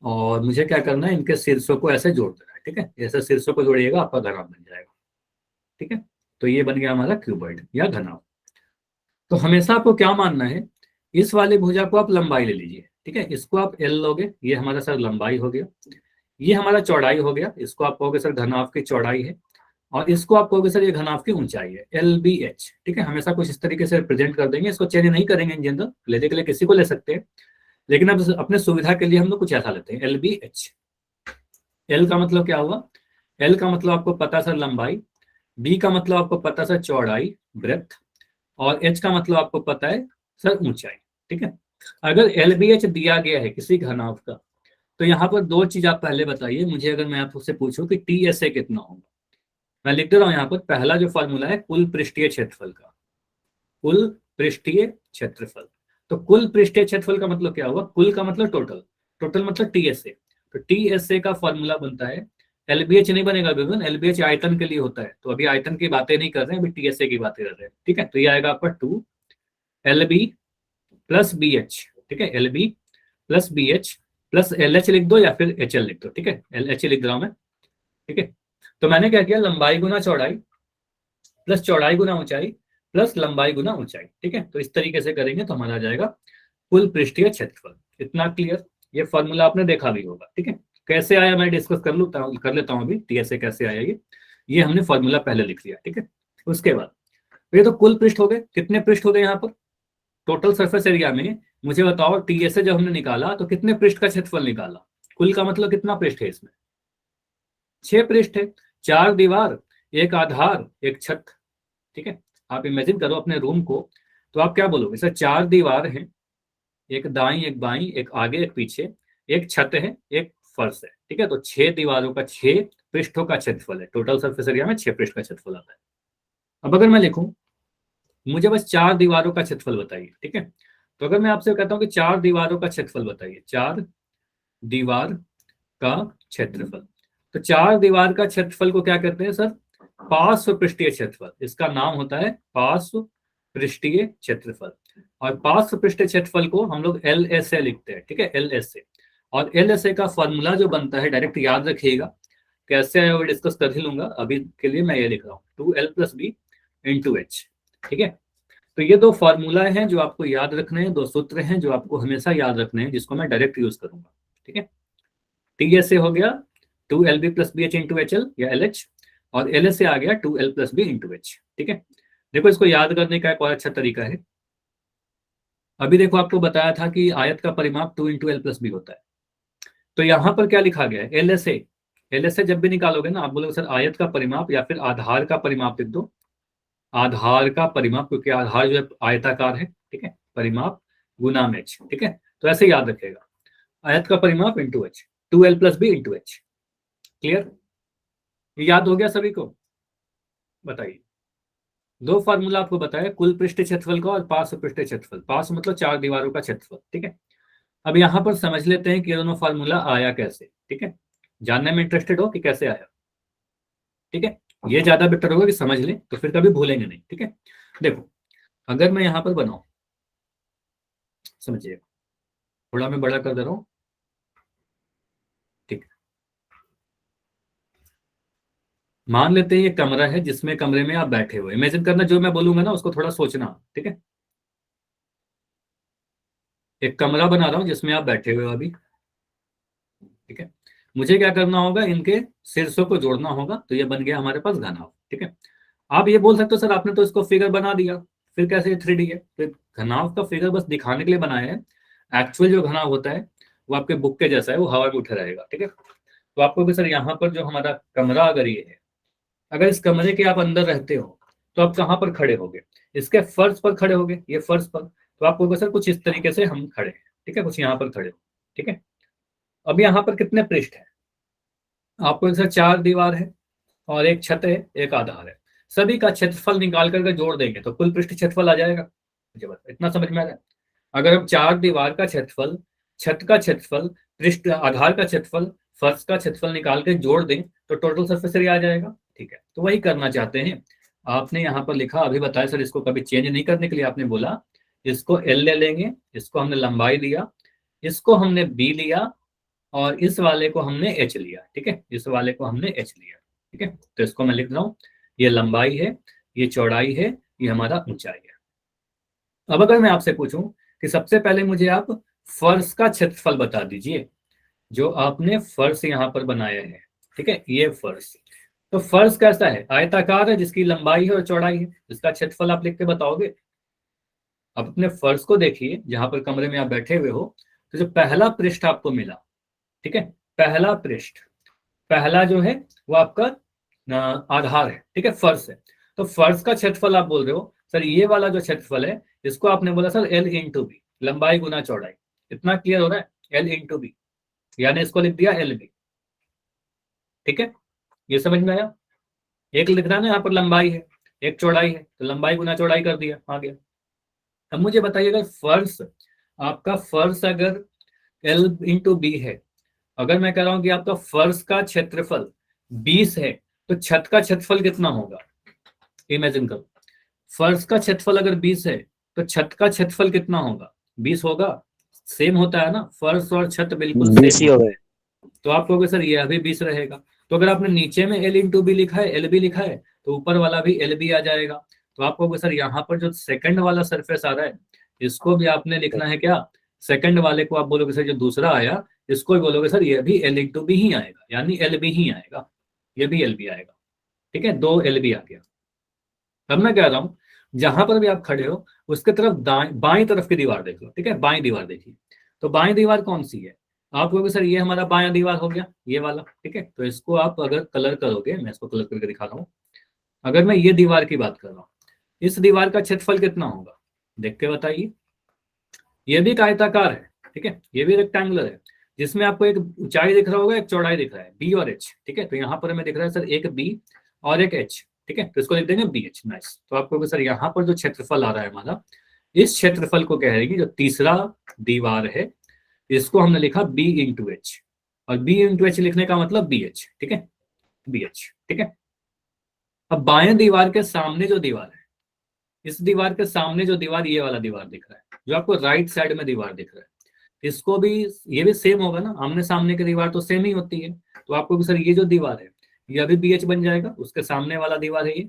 और मुझे क्या करना है, इनके शीर्षों को ऐसे जोड़ देना है, ठीक है। ऐसे शीर्षों को जोड़िएगा, आपका घनाभ बन जाएगा, ठीक है। तो ये बन गया हमारा क्यूबॉइड या घनाभ। तो हमेशा आपको क्या मानना है, इस वाले भुजा को आप लंबाई ले लीजिए, ठीक है। इसको आप एल लोगे, ये हमारा सर लंबाई हो गया। ये हमारा चौड़ाई हो गया, इसको आप कहोगे सर घनाभ की चौड़ाई है। और इसको आप कहोगे सर ये घनाभ की ऊंचाई है, एल बी एच, ठीक है। हमेशा कुछ इस तरीके से रिप्रेजेंट कर देंगे, इसको चेंज नहीं करेंगे इन जनरल, लेने के लिए किसी को ले सकते हैं, लेकिन अब अपने सुविधा के लिए हम लोग कुछ ऐसा लेते हैं, एल बी एच। एल का मतलब क्या हुआ, एल का मतलब आपको पता सर लंबाई, बी का मतलब आपको पता सर चौड़ाई, ब्रेथ, और एच का मतलब आपको पता है सर ऊंचाई, ठीक है। अगर एल बी एच दिया गया है किसी घनाभ का, तो यहाँ पर दो चीज आप पहले बताइए मुझे। अगर मैं आपसे पूछूं कि टी एस ए कितना होगा, मैं लिख दे रहा हूँ यहाँ पर, पहला जो फॉर्मूला है कुल पृष्ठीय क्षेत्रफल का, कुल पृष्ठीय क्षेत्रफल। तो कुल पृष्ठीय क्षेत्रफल का मतलब क्या हुआ, कुल का मतलब टोटल, टोटल मतलब टीएसए। तो टीएसए का फॉर्मूला बनता है, एलबीएच नहीं बनेगा विभिन्न, एलबीएच आयतन के लिए होता है, तो अभी आयतन की बातें नहीं कर रहे हैं, अभी टीएसए की बातें कर रहे हैं, ठीक है। तो ये आएगा आपका 2 L B plus B H, ठीक है, L B plus B H plus L H लिख दो या फिर एच एल लिख दो, ठीक है, एल एच लिख रहा हूं मैं, ठीक है। तो मैंने क्या किया, लंबाई गुना चौड़ाई प्लस चौड़ाई गुना ऊंचाई प्लस लंबाई गुना ऊंचाई, ठीक है। तो इस तरीके से करेंगे तो हमारा आ जाएगा कुल पृष्ठीय क्षेत्रफल। इतना क्लियर, ये फॉर्मूला आपने देखा भी होगा, ठीक है। कैसे आया मैं डिस्कस कर लेता हूं अभी, टीएसए कैसे आया ये हमने फॉर्मूला पहले लिख लिया, ठीक है। उसके बाद ये तो कुल पृष्ठ हो गए, कितने पृष्ठ हो गए यहाँ पर टोटल सरफेस एरिया में, मुझे बताओ टीएसए जब हमने निकाला तो कितने पृष्ठ का क्षेत्रफल निकाला, कुल का मतलब कितना पृष्ठ है इसमें, 6 पृष्ठ है, 4 दीवार, एक आधार, एक छत, ठीक है। आप इमेजिन करो अपने रूम को, तो आप क्या बोलोगे सर, 4 दीवार हैं, एक दाई एक बाई, एक आगे एक पीछे, एक छत है, एक फर्श है, ठीक है। तो 6 दीवारों का 6 पृष्ठों का क्षेत्रफल है, टोटल सरफेस एरिया में 6 पृष्ठ का क्षेत्रफल आता है। अब अगर मैं लिखूं, मुझे बस 4 दीवारों का क्षेत्रफल बताइए, ठीक है। तो अगर मैं आपसे कहता हूं कि 4 दीवारों का क्षेत्रफल बताइए, 4 दीवार का क्षेत्रफल, तो 4 दीवार का क्षेत्रफल को क्या कहते हैं सर, पार्श्व पृष्ठीय क्षेत्रफल। इसका नाम होता है पार्श्व पृष्ठीय क्षेत्रफल। और पार्श्व पृष्ठीय क्षेत्रफल को हम लोग एल एस ए लिखते हैं, ठीक है, एल एस ए। और एल एस ए का फॉर्मूला जो बनता है, डायरेक्ट याद रखिएगा, कैसे आया वो डिस्कस कर ही लूंगा, अभी के लिए मैं ये लिख रहा हूँ 2L + B × H, ठीक है। तो तो ये दो फार्मूला हैं जो आपको याद रखने हैं, दो सूत्र हैं जो आपको हमेशा याद रखने हैं, जिसको मैं डायरेक्ट यूज करूंगा। ठीक है, टी एस से हो गया 2Lb plus B H into H L या एल एच, और एल एस से आ गया 2L plus B into H. ठीक है, देखो इसको याद करने का एक और अच्छा तरीका है। अभी देखो आपको बताया था कि आयत का परिमाप 2 इंटू एल प्लस बी होता है। तो यहाँ पर क्या लिखा गया है, L S A. L S A जब भी निकालोगे ना, आप बोलोगे सर आयत का परिमाप या फिर आधार का परिमाप लिख दो। आधार का परिमाप, क्योंकि आधार जो है आयताकार है। ठीक है, परिमाप गुना में एच। ठीक है, तो ऐसे याद रखेगा, आयत का परिमाप into H, 2L plus B into H. Clear, ये याद हो गया सभी को? बताइए, दो फार्मूला आपको बताया, कुल पृष्ठ क्षेत्रफल का और पार्श्व पृष्ठ क्षेत्रफल। पार्श्व मतलब चार दीवारों का क्षेत्रफल। ठीक है, अब यहां पर समझ लेते हैं कि ये दोनों फार्मूला आया कैसे। ठीक है, जानने में इंटरेस्टेड हो कि कैसे आया? ठीक है, ये ज्यादा बेटर होगा कि समझ लें, तो फिर कभी भूलेंगे नहीं। ठीक है, देखो अगर मैं यहां पर बनाऊं, समझिए, थोड़ा मैं बड़ा कर दे रहा हूं। ठीक है, मान लेते हैं ये कमरा है, जिसमें कमरे में आप बैठे हुए, इमेजिन करना, जो मैं बोलूंगा ना उसको थोड़ा सोचना। ठीक है, एक कमरा बना रहा हूं जिसमें आप बैठे हुए हो अभी। ठीक है, मुझे क्या करना होगा, इनके शीर्षों को जोड़ना होगा, तो ये बन गया हमारे पास घनाभ। ठीक है, आप ये बोल सकते हो सर आपने तो इसको फिगर बना दिया, फिर कैसे 3D है? फिर घनाभ का फिगर बस दिखाने के लिए बनाया है। एक्चुअल जो घनाभ होता है वो आपके बुक के जैसा है, वो हवा में उठे रहेगा। ठीक है, तो आपको भी सर यहाँ पर जो हमारा कमरा अगर ये है, अगर इस कमरे के आप अंदर रहते हो, तो आप कहाँ पर खड़े होगे? इसके फर्श पर खड़े होगे, ये फर्श पर। तो आपको होगा सर कुछ इस तरीके से हम खड़े हैं। ठीक है, कुछ यहाँ पर खड़े हो। ठीक है, अब यहाँ पर कितने पृष्ठ है? आपको एक सर चार दीवार है और एक छत है, एक आधार है। सभी का क्षेत्रफल निकाल करके जोड़ देंगे तो कुल पृष्ठ क्षेत्रफल आ जाएगा। मुझे बता, इतना समझ में आ रहा है? अगर हम चार दीवार का क्षेत्रफल, छत का क्षेत्रफल, पृष्ठ आधार का क्षेत्रफल, फर्श का क्षेत्रफल निकाल के जोड़ दें तो टोटल सरफेस एरिया आ जाएगा। ठीक है, तो वही करना चाहते हैं। आपने यहाँ पर लिखा, अभी बताया सर इसको कभी चेंज नहीं करने के लिए आपने बोला इसको एल ले लेंगे, इसको हमने लंबाई लिया, इसको हमने बी लिया, और इस वाले को हमने एच लिया। ठीक है, इस वाले को हमने एच लिया। ठीक है, तो इसको मैं लिख रहा हूं, ये लंबाई है, ये चौड़ाई है, ये हमारा ऊंचाई है। अब अगर मैं आपसे पूछूं कि सबसे पहले मुझे आप फर्श का क्षेत्रफल बता दीजिए, जो आपने फर्श यहाँ पर बनाया है। ठीक है, ये फर्श, तो फर्श कैसा है? आयताकार है, जिसकी लंबाई है और चौड़ाई है। इसका क्षेत्रफल आप लिख के बताओगे? आप अपने फर्श को देखिए, जहां पर कमरे में आप बैठे हुए हो, तो जो पहला पृष्ठ आपको मिला, ठीक है, पहला पृष्ठ, पहला जो है वो आपका आधार है। ठीक है, फर्श है। तो फर्श का क्षेत्रफल आप बोल रहे हो सर, ये वाला जो क्षेत्रफल है इसको आपने बोला सर एल इंटू बी, लंबाई गुना चौड़ाई। इतना क्लियर हो रहा है? एल इंटू बी, यानी इसको लिख दिया एल बी। ठीक है, ये समझ में आया? एक लिख रहा है ना यहाँ पर लंबाई है, एक चौड़ाई है, तो लंबाई गुना चौड़ाई कर दिया, आ गया। अब मुझे बताइए, अगर फर्श, आपका फर्श अगर एल इंटू बी है, अगर मैं कह रहा हूं कि आपका फर्श का क्षेत्रफल 20 है, तो छत का क्षेत्रफल कितना होगा? इमेजिन करो, फर्श का क्षेत्रफल अगर 20 है तो छत का क्षेत्रफल कितना होगा? 20 होगा। सेम होता है ना, फर्श और छत बिल्कुल सेम बीसी हो होता गए। है। तो आप कहोगे सर ये अभी 20 रहेगा। तो अगर आपने नीचे में एल इंटू बी लिखा है, एल बी लिखा है, तो ऊपर वाला भी एल बी आ जाएगा। तो आप कहोगे सर यहाँ पर जो सेकंड वाला सरफेस आ रहा है, इसको भी आपने लिखना है क्या? सेकंड वाले को आप बोलोगे सर जो दूसरा आया, इसको भी बोलोगे सर ये भी एल इंटू बी ही आएगा, यानी एल बी ही आएगा, ये भी एल बी आएगा। ठीक है, दो एल बी आ गया। अब मैं कह रहा हूं, जहां पर भी आप खड़े हो उसके तरफ बाई तरफ की दीवार देख लो। ठीक है, बाई दीवार देखिए, तो बाई दीवार कौन सी है? आप कहोगे सर ये हमारा बाया दीवार हो गया, ये वाला। ठीक है, तो इसको आप अगर कलर करोगे, मैं इसको कलर करके दिखा रहा हूँ। अगर मैं ये दीवार की बात कर रहा हूँ, इस दीवार का क्षेत्रफल कितना होगा? देख के बताइए। ये भी एक आयताकार है। ठीक है, ये भी रेक्टेंगुलर है, जिसमें आपको एक ऊंचाई दिख रहा होगा, एक चौड़ाई दिख रहा है, बी और एच। ठीक है, तो यहाँ पर हमें दिख रहा है सर एक बी और एक एच। ठीक है, तो इसको लिख देंगे बी एच। नाइस। तो आपको सर यहाँ पर जो क्षेत्रफल आ रहा है हमारा, इस क्षेत्रफल को कह रहेगी जो तीसरा दीवार है, इसको हमने लिखा बी इंटू एच, और बी इंटू एच लिखने का मतलब बी एच। ठीक है, बी एच। ठीक है, अब बाएं दीवार के सामने जो दीवार है, इस दीवार के सामने जो दीवार, ये वाला दीवार दिख रहा है, जो आपको राइट साइड में दीवार दिख रहा है, इसको भी, ये भी सेम होगा ना, आमने सामने की दीवार तो सेम ही होती है। तो आपको भी सर ये जो दीवार है ये अभी बी एच बन जाएगा, उसके सामने वाला दीवार है ये।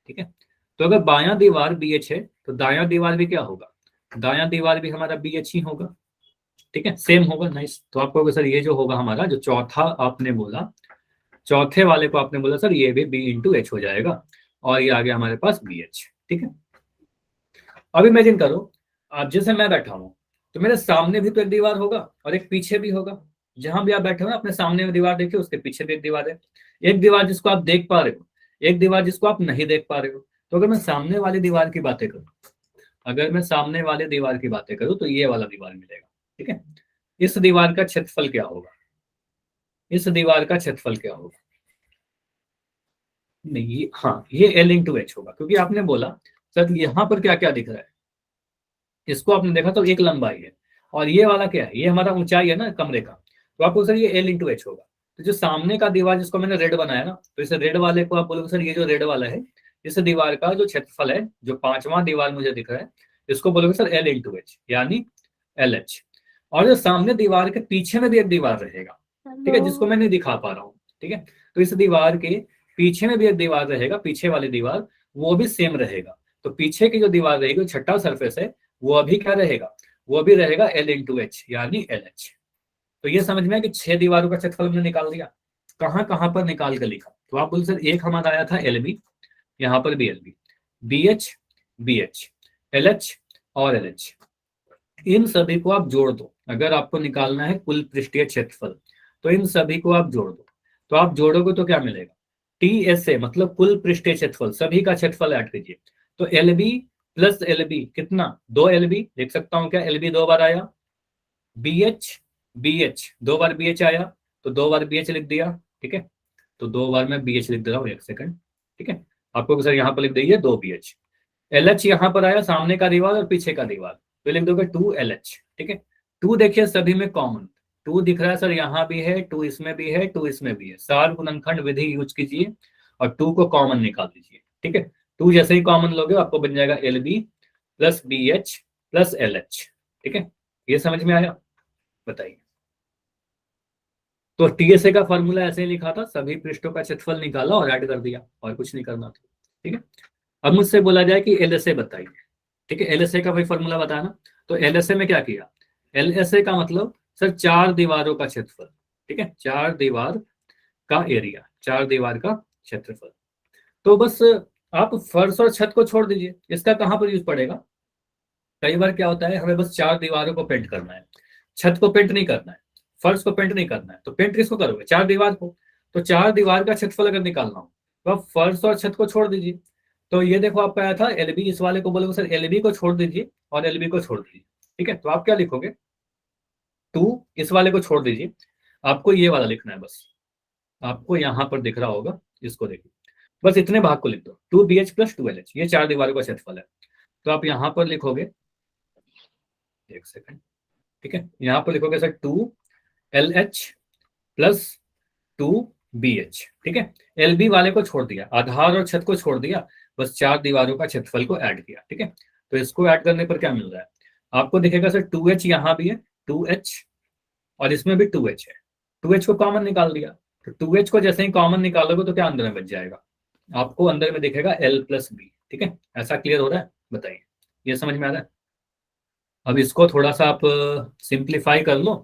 ठीक है, तो अगर बायां दीवार बी एच है तो दायां दीवार भी क्या होगा, दायां दीवार भी हमारा बी एच ही होगा, ठीक है, सेम होगा। नाइस। तो आपको सर ये जो होगा हमारा जो चौथा आपने बोला, चौथे वाले को आपने बोला सर ये भी बी इंटू एच हो जाएगा, और ये आ गया हमारे पास बी एच, ठीक है। अब इमेजिन करो, आप जैसे मैं बैठा हूं, तो मेरे सामने भी तो एक दीवार होगा और एक पीछे भी होगा। जहां भी आप बैठे हो ना, अपने सामने में दीवार देखिए, उसके पीछे भी एक दीवार है। एक दीवार जिसको आप देख पा रहे हो, एक दीवार जिसको आप नहीं देख पा रहे हो। तो अगर मैं सामने वाली दीवार की बातें करूं, अगर मैं सामने वाले दीवार की बातें करूं, तो ये वाला दीवार मिलेगा, ठीक है। इस दीवार का क्षेत्रफल क्या होगा, इस दीवार का क्षेत्रफल क्या होगा, नहीं हाँ, ये एल इंटू एच होगा, क्योंकि आपने बोला सर यहाँ पर क्या क्या दिख रहा है, इसको आपने देखा तो एक लंबाई है, और ये वाला क्या है, ये हमारा ऊंचाई है ना कमरे का। तो आपको सर ये एल इंटू एच होगा। तो जो सामने का दीवार जिसको मैंने रेड बनाया ना, तो इस रेड वाले को आप बोलोगे सर ये जो रेड वाला है, इस दीवार का जो क्षेत्रफल है, जो पांचवा दीवार मुझे दिख रहा है, इसको बोलोगे सर एल इंटू एच, यानी एल एच। और जो सामने दीवार के पीछे में भी एक दीवार रहेगा, ठीक है, जिसको मैं नहीं दिखा पा रहा हूँ, ठीक है। तो इस दीवार के पीछे में भी एक दीवार रहेगा, पीछे वाली दीवार, वो भी सेम रहेगा। तो पीछे की जो दीवार रहेगी, छठा सरफेस है, वो अभी क्या रहेगा, वो भी रहेगा एल इंटू एच, यानी एल एच। तो ये समझ में आया कि 6 दीवारों का क्षेत्रफल हमने निकाल दिया। कहां कहां पर निकाल कर लिखा, तो आप बोल सर एक हमारा आया था एल बी, यहाँ पर भी L B, B H, B H, L H और एल एच, इन सभी को आप जोड़ दो। अगर आपको निकालना है कुल पृष्ठीय क्षेत्रफल, तो इन सभी को आप जोड़ दो। तो आप जोड़ोगे तो क्या मिलेगा, टी एस ए मतलब कुल पृष्ठीय क्षेत्रफल, सभी का क्षेत्रफल ऐड कीजिए। तो L B plus L B कितना, 2 एल बी, देख सकता हूं क्या, एल बी 2 बार आया, बी एच 2 बार बी एच आया, तो 2 बार बी एच लिख दिया, ठीक है। तो 2 बार मैं बी एच लिख दे रहा हूँ, एक सेकंड, ठीक है। आपको सर यहाँ पर लिख दीजिए 2 बी एच। एल एच यहाँ पर आया, सामने का दीवार और पीछे का दीवार, तो लिख दोगे 2 एल एच, ठीक है। 2 देखिए सभी में कॉमन, 2 दिख रहा है सर, यहाँ भी है 2, इसमें भी है 2, इसमें भी है। सार गुणनखंड विधि यूज कीजिए और 2 को कॉमन निकाल दीजिए, ठीक है। 2 जैसे ही कॉमन लोगे आपको बन जाएगा L B plus B H plus L H, ठीक है। ये समझ में आया, बताइए। तो टीएसए का फॉर्मूला ऐसे ही लिखा था, सभी पृष्ठों का क्षेत्रफल निकाला और ऐड कर दिया, और कुछ नहीं करना था, ठीक है। अब मुझसे बोला जाए कि एलएसए बताइए, ठीक है, एलएसए का भाई फॉर्मूला बताना। तो एलएसए में क्या किया, एलएसए का मतलब सर 4 दीवारों का क्षेत्रफल, ठीक है, 4 दीवार का एरिया, 4 दीवार का क्षेत्रफल। तो बस आप फर्श और छत को छोड़ दीजिए, इसका कहां पर यूज पड़ेगा। कई बार क्या होता है, हमें बस 4 दीवारों को पेंट करना है, छत को पेंट नहीं करना है, फर्श को पेंट नहीं करना है, तो पेंट किसको करोगे, 4 दीवार को। तो 4 दीवार का क्षेत्रफल अगर निकालना हो, तो आप फर्श और छत को छोड़ दीजिए। तो ये देखो आपका आया था एलबी, इस वाले को बोलोगे सर एलबी को छोड़ दीजिए और एलबी को छोड़ दीजिए, ठीक है। तो आप क्या लिखोगे, 2, इस वाले को छोड़ दीजिए, आपको ये वाला लिखना है बस। आपको यहां पर दिख रहा होगा, इसको देखिए, बस इतने भाग को लिख दो, 2 B H plus 2 L H, ये 4 दीवारों का क्षेत्रफल है। तो आप यहां पर लिखोगे, एक सेकंड, ठीक है, यहां पर लिखोगे सर 2 LH प्लस 2 BH, ठीक है। एलबी वाले को छोड़ दिया, आधार और छत को छोड़ दिया, बस 4 दीवारों का क्षेत्रफल को ऐड किया, ठीक है। तो इसको ऐड करने पर क्या मिल रहा है, आपको दिखेगा सर 2H यहाँ भी है, 2H, और इसमें भी 2H है, 2H को कॉमन निकाल दिया। तो 2H को जैसे ही कॉमन निकालोगे तो क्या अंदर में बच जाएगा, आपको अंदर में दिखेगा L प्लस बी, ठीक है। ऐसा क्लियर हो रहा है, बताइए, ये समझ में आ रहा है। अब इसको थोड़ा सा आप सिंप्लीफाई कर लो,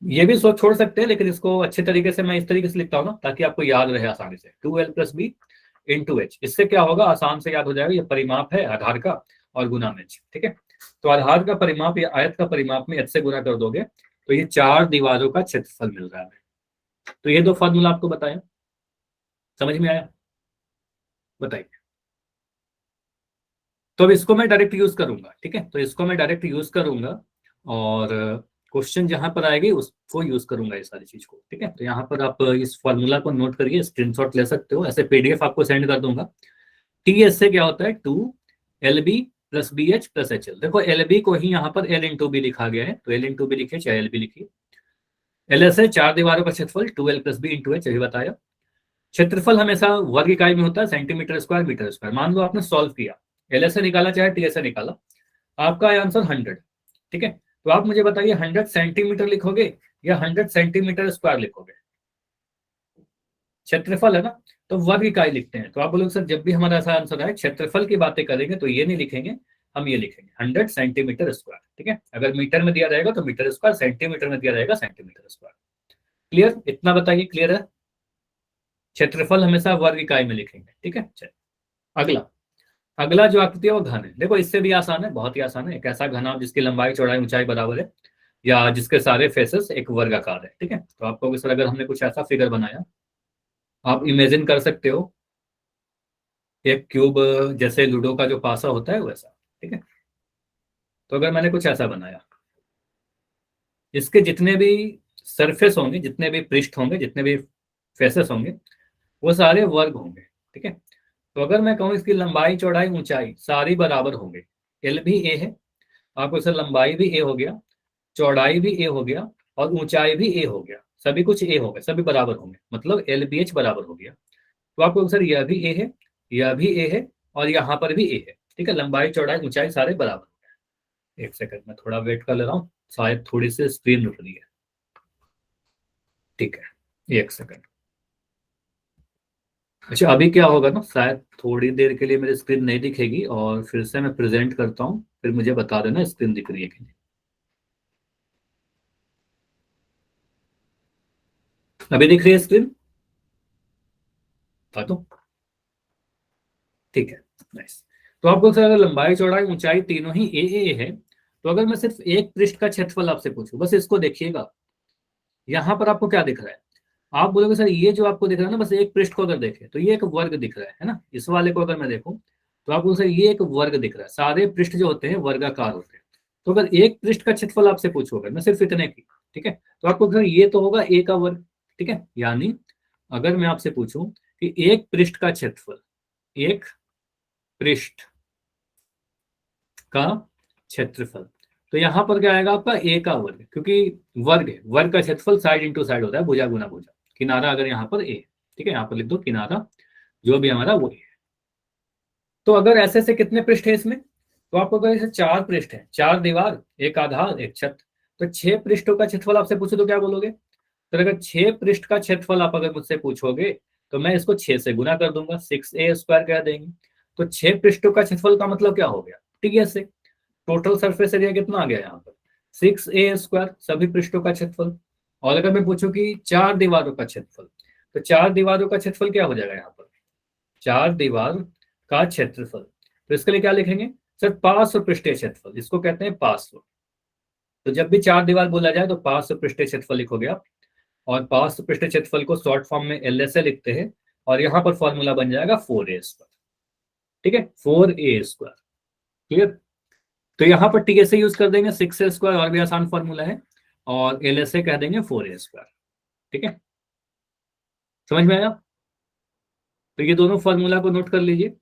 ये भी सोच छोड़ सकते हैं, लेकिन इसको अच्छे तरीके से मैं इस तरीके से लिखता हूँ ना, ताकि आपको याद रहे आसानी से, 2L plus B into H. इससे क्या होगा, आसान से याद हो जाएगा, ये परिमाप है आधार का और गुना में एच, ठीक है। तो आधार का परिमाप या आयत का परिमाप में एच से गुना कर दोगे, तो ये 4 दीवारों का क्षेत्रफल मिल रहा है। तो ये 2 फॉर्मूला आपको बताया, समझ में आया, बताइए। तो अब इसको मैं डायरेक्ट यूज करूंगा, ठीक है, तो इसको मैं डायरेक्ट यूज करूंगा, और क्वेश्चन जहां पर आएगी उसको यूज करूंगा ये सारी चीज को, ठीक है। तो यहाँ पर आप इस फॉर्मूला को नोट करिए, स्क्रीनशॉट ले सकते हो, ऐसे पीडीएफ आपको सेंड कर दूंगा। टी एस से क्या होता है, 2 LB plus BH plus HL। देखो LB को ही यहाँ पर L इंटू बी लिखा गया है, तो L इंटू बी लिखिए चाहे LB लिखिए। LS है 4 दीवारों का क्षेत्रफल, 2L plus B into H, अभी बताया। क्षेत्रफल हमेशा वर्ग इकाई में होता है, सेंटीमीटर स्क्वायर मीटर स्क्वायर। मान लो आपने सॉल्व किया, LS से निकाला चाहे TS से निकाला, आपका आंसर 100, ठीक है। तो आप मुझे बताइए 100 सेंटीमीटर लिखोगे या 100 सेंटीमीटर स्क्वायर लिखोगे, क्षेत्रफल है ना, तो वर्ग इकाई लिखते हैं। तो आप बोलोगे सर जब भी हमारा ऐसा आंसर आए क्षेत्रफल की बातें करेंगे तो ये नहीं लिखेंगे, हम ये लिखेंगे 100 सेंटीमीटर स्क्वायर। ठीक है, अगर मीटर में दिया रहेगा तो मीटर स्क्वायर, सेंटीमीटर में दिया रहेगा सेंटीमीटर स्क्वायर। क्लियर, इतना बताइए, क्लियर है? क्षेत्रफल हमेशा वर्ग इकाई में लिखेंगे। ठीक है, चलिए अगला। अगला जो आकृति है वो घन है। देखो इससे भी आसान है, बहुत ही आसान है। एक ऐसा घनाभ जिसकी लंबाई चौड़ाई ऊंचाई बराबर है या जिसके सारे फेसेस एक वर्गाकार है। ठीक है, तो आपको सर अगर हमने कुछ ऐसा फिगर बनाया, आप इमेजिन कर सकते हो एक क्यूब, जैसे लूडो का जो पासा होता है वैसा। ठीक है, तो अगर मैंने कुछ ऐसा बनाया, इसके जितने भी सरफेस होंगे, जितने भी पृष्ठ होंगे, जितने भी फेसेस होंगे, वो सारे वर्ग होंगे। ठीक है, तो अगर मैं कहूँ इसकी लंबाई चौड़ाई ऊंचाई सारी बराबर होंगे, एल भी ए है, आपको सर लंबाई भी ए हो गया, चौड़ाई भी ए हो गया और ऊंचाई भी ए हो गया, सभी कुछ ए हो गए, सभी बराबर होंगे, मतलब एल बी एच बराबर हो गया। तो आपको सर यह भी ए है, यह भी ए है और यहाँ पर भी ए है। ठीक है, लंबाई चौड़ाई ऊंचाई सारे बराबर हो गए। एक सेकंड में थोड़ा वेट कर ले रहा हूँ, शायद थोड़ी सी स्क्रीन रुक रही है। ठीक है, एक सेकंड। अच्छा, अभी क्या होगा ना, शायद थोड़ी देर के लिए मेरी स्क्रीन नहीं दिखेगी और फिर से मैं प्रेजेंट करता हूँ, फिर मुझे बता देना स्क्रीन दिख रही है कि नहीं। अभी दिख रही है स्क्रीन? बता दो। ठीक है, नाइस। तो आपको सर अगर लंबाई चौड़ाई ऊंचाई तीनों ही ए है, तो अगर मैं सिर्फ एक पृष्ठ का क्षेत्रफल आपसे पूछूं, बस इसको देखिएगा, यहां पर आपको क्या दिख रहा है? आप बोलोगे सर ये जो आपको दिख रहा है ना, बस एक पृष्ठ को अगर देखें तो ये एक वर्ग दिख रहा है ना। इस वाले को अगर मैं देखूं तो आपको सर ये एक वर्ग दिख रहा है, सारे पृष्ठ जो होते हैं वर्गाकार होते हैं। तो अगर एक पृष्ठ का क्षेत्रफल आपसे पूछोगे मैं सिर्फ इतने की, ठीक है, तो आपको सर ये तो होगा ए का वर्ग। ठीक है, यानी अगर मैं आपसे पूछूं कि एक पृष्ठ का क्षेत्रफल, एक पृष्ठ का क्षेत्रफल, तो यहां पर क्या आएगा आपका ए का वर्ग, क्योंकि वर्ग है, वर्ग का क्षेत्रफल साइड इंटू साइड होता है, भुजा गुना भुजा, किनारा अगर यहाँ पर ए। ठीक है, यहाँ पर लिख दो किनारा जो भी हमारा वो ए है। तो अगर ऐसे से कितने पृष्ठ है इसमें, तो आपको अगर ऐसे चार पृष्ठ है, चार दीवार, एक आधार, एक छत, तो छह पृष्ठों का क्षेत्रफल आपसे पूछे तो क्या बोलोगे? तो अगर छह पृष्ठ का क्षेत्रफल आप अगर मुझसे पूछोगे तो मैं इसको 6 से गुना कर दूंगा, 6a² कह देंगे। तो छह पृष्ठों का क्षेत्रफल का मतलब क्या हो गया? ठीक है, से टोटल सरफेस एरिया कितना आ गया यहाँ पर? 6a², सभी पृष्ठों का क्षेत्रफल। और अगर मैं पूछूं कि चार दीवारों का क्षेत्रफल, तो चार दीवारों का क्षेत्रफल क्या हो जाएगा यहाँ पर? चार दीवार का क्षेत्रफल, तो इसके लिए क्या लिखेंगे सर? पार्श्व पृष्ठीय क्षेत्रफल, इसको कहते हैं पार्श्व। तो जब भी चार दीवार बोला जाए तो पार्श्व पृष्ठीय क्षेत्रफल लिखोगे आप, और पार्श्व पृष्ठीय क्षेत्रफल को शॉर्ट फॉर्म में LSA लिखते हैं, और यहाँ पर फॉर्मूला बन जाएगा 4a²। ठीक है, 4a²। क्लियर? तो यहाँ पर TSA यूज कर देंगे, 6a², और भी आसान फॉर्मूला है, और LSA कह देंगे 4a²। ठीक है, समझ में आया? तो ये दोनों फॉर्मूला को नोट कर लीजिए।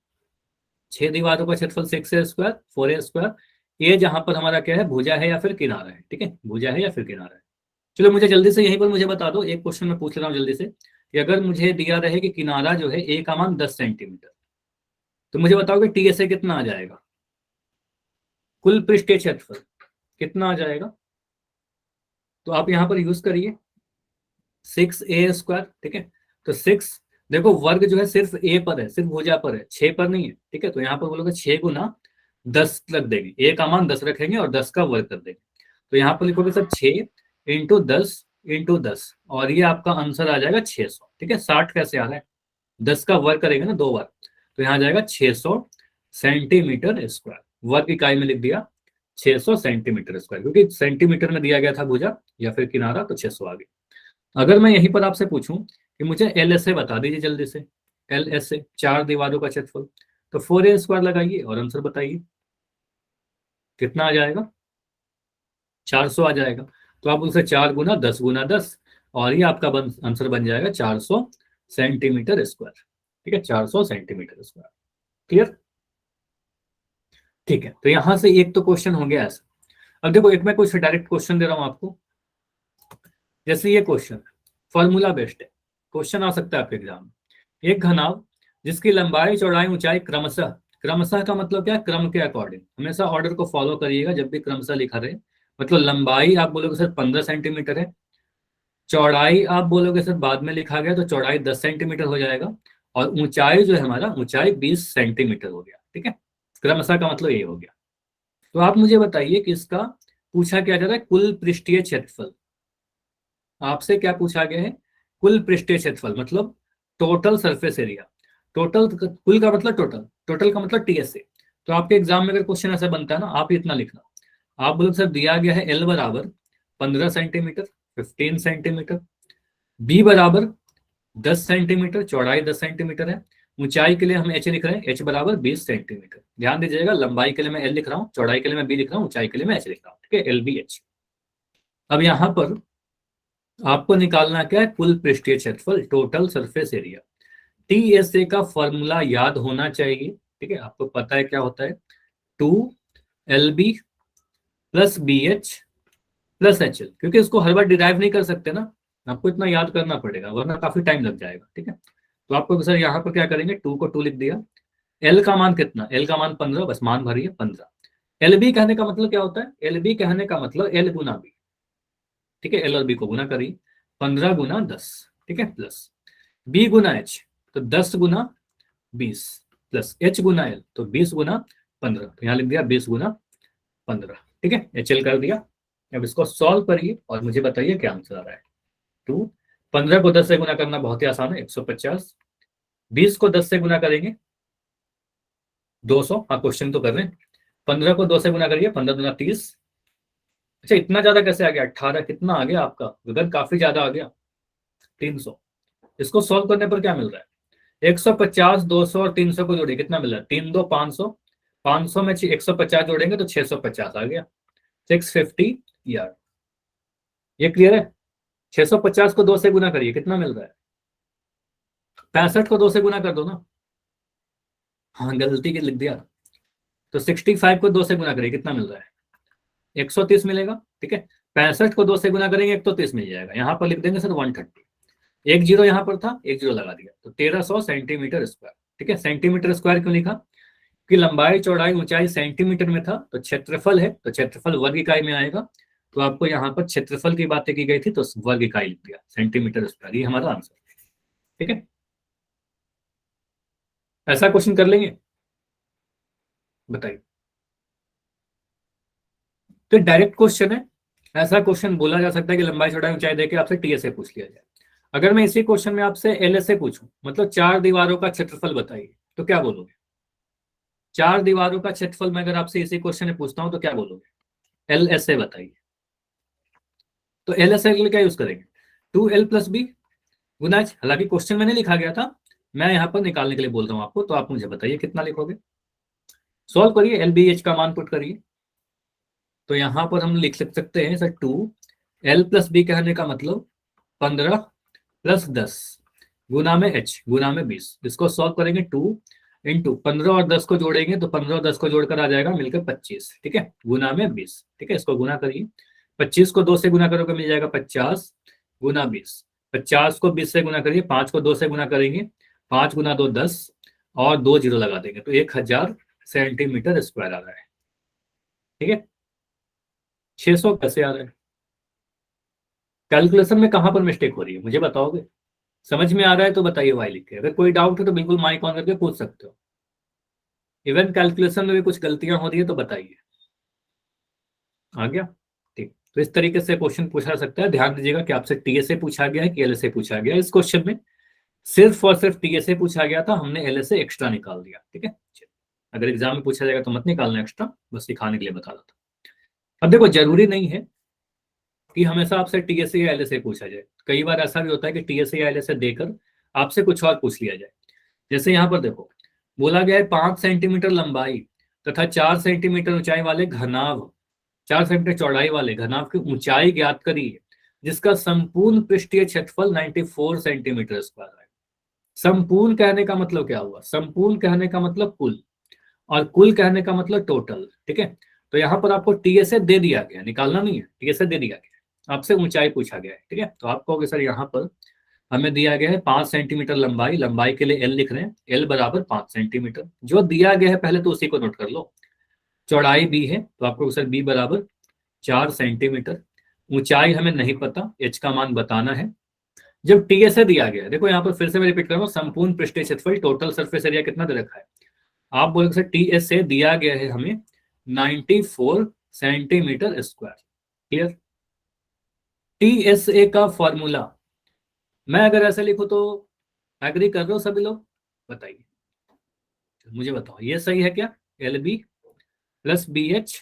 छह दीवारों का क्षेत्रफल 6a², 4a²। ये जहां पर हमारा क्या है, भुजा है या फिर किनारा है। ठीक है, भुजा है या फिर किनारा है। चलो मुझे जल्दी से यहीं पर मुझे बता दो, एक क्वेश्चन मैं पूछ रहा हूँ जल्दी से, कि अगर मुझे दिया रहे कि किनारा जो है ए का मान 10 सेंटीमीटर, तो मुझे बताओ कि TSA कितना आ जाएगा? कुल पृष्ठीय क्षेत्रफल कितना आ जाएगा? तो आप यहाँ पर यूज करिए 6a²। ठीक है, तो 6, देखो वर्ग जो है सिर्फ ए पर है, सिर्फ भुजा पर है, 6 पर नहीं है। ठीक है, तो यहाँ पर बोलोगे 6 गुना 10 रख देंगे, ए का मान 10 रखेंगे और 10 का वर्ग कर देंगे। तो यहाँ पर लिखोगे सर 6 इंटू 10 इंटू 10, और ये आपका आंसर आ जाएगा 600। ठीक है, 60 कैसे आ रहा है? 10 का वर्ग करेंगे ना दो बार, तो यहाँ आ जाएगा 600 सेंटीमीटर स्क्वायर। वर्ग इकाई में लिख दिया 600 सेंटीमीटर स्क्वायर, क्योंकि सेंटीमीटर में दिया गया था भुजा या फिर किनारा, तो 600 आ गया। अगर मैं यहीं पर आपसे पूछूं कि मुझे LSA बता दीजिए जल्दी से, LSA चार दीवारों का क्षेत्रफल, तो 4a² लगाइए और आंसर बताइए कितना आ जाएगा? 400 आ जाएगा। तो आप उनसे 4 गुना 10 गुना 10, और ये आपका आंसर बन जाएगा 400 सेंटीमीटर स्क्वायर। ठीक है, 400 सेंटीमीटर स्क्वायर। क्लियर? ठीक है, तो यहां से एक तो क्वेश्चन हो गया ऐसा। अब देखो एक मैं कुछ डायरेक्ट क्वेश्चन दे रहा हूं आपको, जैसे ये क्वेश्चन फॉर्मूला बेस्ड है, क्वेश्चन आ सकता है आपके एग्जाम में। एक घनाभ जिसकी लंबाई चौड़ाई ऊंचाई क्रमशः, क्रमशः का मतलब क्या? क्रम के अकॉर्डिंग, हमेशा ऑर्डर को फॉलो करिएगा जब भी क्रमशः लिखा रहे। मतलब लंबाई आप बोलोगे सर 15 सेंटीमीटर है, चौड़ाई आप बोलोगे सर बाद में लिखा गया तो चौड़ाई 10 सेंटीमीटर हो जाएगा, और ऊंचाई जो है हमारा, ऊंचाई 20 सेंटीमीटर हो गया। ठीक है, क्रमशः का मतलब ये हो गया। तो आप मुझे बताइए कि इसका पूछा क्या जा रहा है, कुल पृष्ठीय क्षेत्रफल। आपसे क्या पूछा गया है, कुल पृष्ठीय क्षेत्रफल मतलब टोटल सरफेस एरिया। टोटल, कुल का मतलब टोटल, टोटल का मतलब टीएसए। तो आपके एग्जाम में अगर क्वेश्चन ऐसा बनता है ना, आप इतना लिखना, आप बोलो सर दिया गया है एल बराबर 15 सेंटीमीटर, 15 सेंटीमीटर, बी बराबर 10 सेंटीमीटर, चौड़ाई 10 सेंटीमीटर है, ऊंचाई के लिए हम एच लिख रहे हैं, एच बराबर 20 सेंटीमीटर। ध्यान दीजिएगा, लंबाई के लिए मैं एल लिख रहा हूँ, चौड़ाई के लिए मैं बी लिख रहा हूँ, ऊंचाई के लिए मैं एच लिख रहा हूँ, ठीक है, एल बी एच। अब यहाँ पर आपको निकालना क्या है, कुल पृष्ठीय क्षेत्रफल, टोटल सरफेस एरिया। टीएसए का फॉर्मूला याद होना चाहिए, ठीक है, आपको पता है क्या होता है, 2 LB plus BH plus HL, क्योंकि इसको हर बार डिराइव नहीं कर सकते ना, आपको इतना याद करना पड़ेगा वरना काफी टाइम लग जाएगा, ठीक है। तो आपको सर यहाँ पर क्या करेंगे, 2 को 2 लिख दिया, एल का मान कितना, एल का मान 15, बस मान भरिए 15। LB कहने का मतलब क्या होता है, LB कहने का मतलब L गुना B, ठीक है, L और B को गुना करिए, 15 गुना 10, ठीक है, प्लस B गुना H, तो 10 गुना 20, प्लस H गुना L, तो 20 गुना 15, तो यहाँ लिख दिया 20 गुना 15, ठीक है, HL कर दिया। अब इसको सॉल्व करिए और मुझे बताइए क्या आंसर आ रहा है। 2, 15 को 10 से गुना करना बहुत ही आसान है, 150, 20 को 10 से गुना करेंगे 200, हाँ क्वेश्चन तो कर रहे हैं, 15 को 2 से गुना करिए, 15 दुना 30। अच्छा इतना ज्यादा कैसे आ गया, 18 कितना आ गया आपका गगन, काफी ज्यादा आ गया, 300। इसको सॉल्व करने पर क्या मिल रहा है, 150, 200 और 300 को जोड़िए, कितना मिल रहा है, 3 2 500, 500 में 150 जोड़ेंगे तो 650 आ गया, 650 यार्ड। ये क्लियर है। 650 को 2 से गुना करिए, कितना मिल रहा है, 65 को 2 से गुना कर दो ना, हाँ गलती की लिख दिया, तो 65 को 2 से गुना करिए, कितना मिल रहा है, 130 मिलेगा, ठीक है। 65 को 2 से गुना करेंगे 130 मिल जाएगा, यहाँ पर लिख देंगे सर 130, एक जीरो यहाँ पर था, एक जीरो लगा दिया, तो 1300 सेंटीमीटर स्क्वायर, ठीक है। सेंटीमीटर स्क्वायर क्यों लिखा, कि लंबाई चौड़ाई ऊंचाई सेंटीमीटर में था, तो क्षेत्रफल है तो क्षेत्रफल वर्ग इकाई में आएगा, तो आपको यहाँ पर क्षेत्रफल की बातें की गई थी तो वर्ग इकाई लिख दिया, सेंटीमीटर स्क्वायर, ये हमारा आंसर, ठीक है। ऐसा क्वेश्चन कर लेंगे, बताइए। तो डायरेक्ट क्वेश्चन है, ऐसा क्वेश्चन बोला जा सकता है कि लंबाई चौड़ाई ऊंचाई देके आपसे टीएसए पूछ लिया जाए। अगर मैं इसी क्वेश्चन में आपसे एलएसए पूछूं, मतलब 4 दीवारों का क्षेत्रफल बताइए, तो क्या बोलोगे, 4 दीवारों का क्षेत्रफल मैं अगर आपसे इसी क्वेश्चन में पूछता हूं तो क्या बोलोगे, एलएसए बताइए। तो एलएसए के लिए क्या यूज करेंगे, 2L प्लस बी गुना H, हालांकि क्वेश्चन में नहीं लिखा गया था, मैं यहाँ पर निकालने के लिए बोल रहा हूँ आपको, तो आप मुझे बताइए कितना लिखोगे, सॉल्व करिए, LBH का मान पुट करिए। तो यहाँ पर हम लिख सकते हैं सर 2L प्लस बी कहने का मतलब 15 प्लस 10 गुना में H गुना में 20, इसको सॉल्व करेंगे, 2 इंटू 15 और 10 को जोड़ेंगे तो 15 और 10 को जोड़कर आ जाएगा मिलकर 25, ठीक है, गुना में 20, ठीक है, इसको गुना करिए, 25 को 2 से गुना करोगे मिल जाएगा 50 गुना 20, 50 को 20 से गुना करिए, 5 को 2 से गुना करेंगे, 5 गुना 2 10 और 2 जीरो लगा देंगे तो 1000 सेंटीमीटर स्क्वायर आ रहा है, ठीक है। 600 कैसे आ रहा है, कैलकुलेशन में कहां पर मिस्टेक हो रही है मुझे बताओगे, समझ में आ रहा है तो बताइए वाई लिख के, अगर कोई डाउट हो तो बिल्कुल माइक ऑन करके पूछ सकते हो, इवन कैलकुलेशन में भी कुछ गलतियां हो रही है तो बताइए। आ गया, ठीक। तो इस तरीके से क्वेश्चन पूछा जा सकता है, ध्यान दीजिएगा कि आपसे टीएसए पूछा गया है कि एलएसए पूछा गया है, इस क्वेश्चन में सिर्फ और सिर्फ टीएसए पूछा गया था, हमने एलएसए एक्स्ट्रा निकाल दिया, ठीक है। अगर एग्जाम में पूछा जाएगा तो मत निकालना एक्स्ट्रा, बस सिखाने के लिए बता रहा था। अब देखो जरूरी नहीं है कि हमेशा आपसे टीएसए या एलएसए पूछा जाए, कई बार ऐसा भी होता है कि टीएसए या एलएसए देकर आपसे कुछ और पूछ लिया जाए। जैसे यहाँ पर देखो बोला गया है 5 सेंटीमीटर लंबाई तथा 4 सेंटीमीटर ऊंचाई वाले घनाभ, 4 सेंटीमीटर चौड़ाई वाले घनाभ की ऊंचाई ज्ञात करिए जिसका संपूर्ण पृष्ठीय क्षेत्रफल 94 सेंटीमीटर स्क्वायर है। संपूर्ण कहने का मतलब क्या हुआ, संपूर्ण कहने का मतलब कुल, और कुल कहने का मतलब टोटल, ठीक है। तो यहाँ पर आपको टीएसए दे दिया गया, निकालना नहीं है, टीएसए दे दिया गया, आपसे ऊंचाई पूछा गया है, ठीक है। तो आप कहोगे सर यहाँ पर हमें दिया गया है 5 सेंटीमीटर लंबाई, लंबाई के लिए एल लिख रहे हैं, एल बराबर 5 सेंटीमीटर, जो दिया गया है पहले तो उसी को नोट कर लो। चौड़ाई बी है तो आपको सर बी बराबर 4 सेंटीमीटर, ऊंचाई हमें नहीं पता, एच का मान बताना है। जब टीएसए दिया गया है, देखो यहाँ पर फिर से मैं रिपीट कर रहा हूँ, संपूर्ण पृष्ठीय क्षेत्रफल टोटल सरफेस एरिया कितना दे रखा है, आप बोलोगे सर टीएसए दिया गया है हमें 94 सेंटीमीटर स्क्वायर। क्लियर? टीएसए का फॉर्मूला मैं अगर ऐसे लिखूं तो एग्री कर रहे हो सभी लोग? बताइए, मुझे बताओ ये सही है क्या? L B plus B H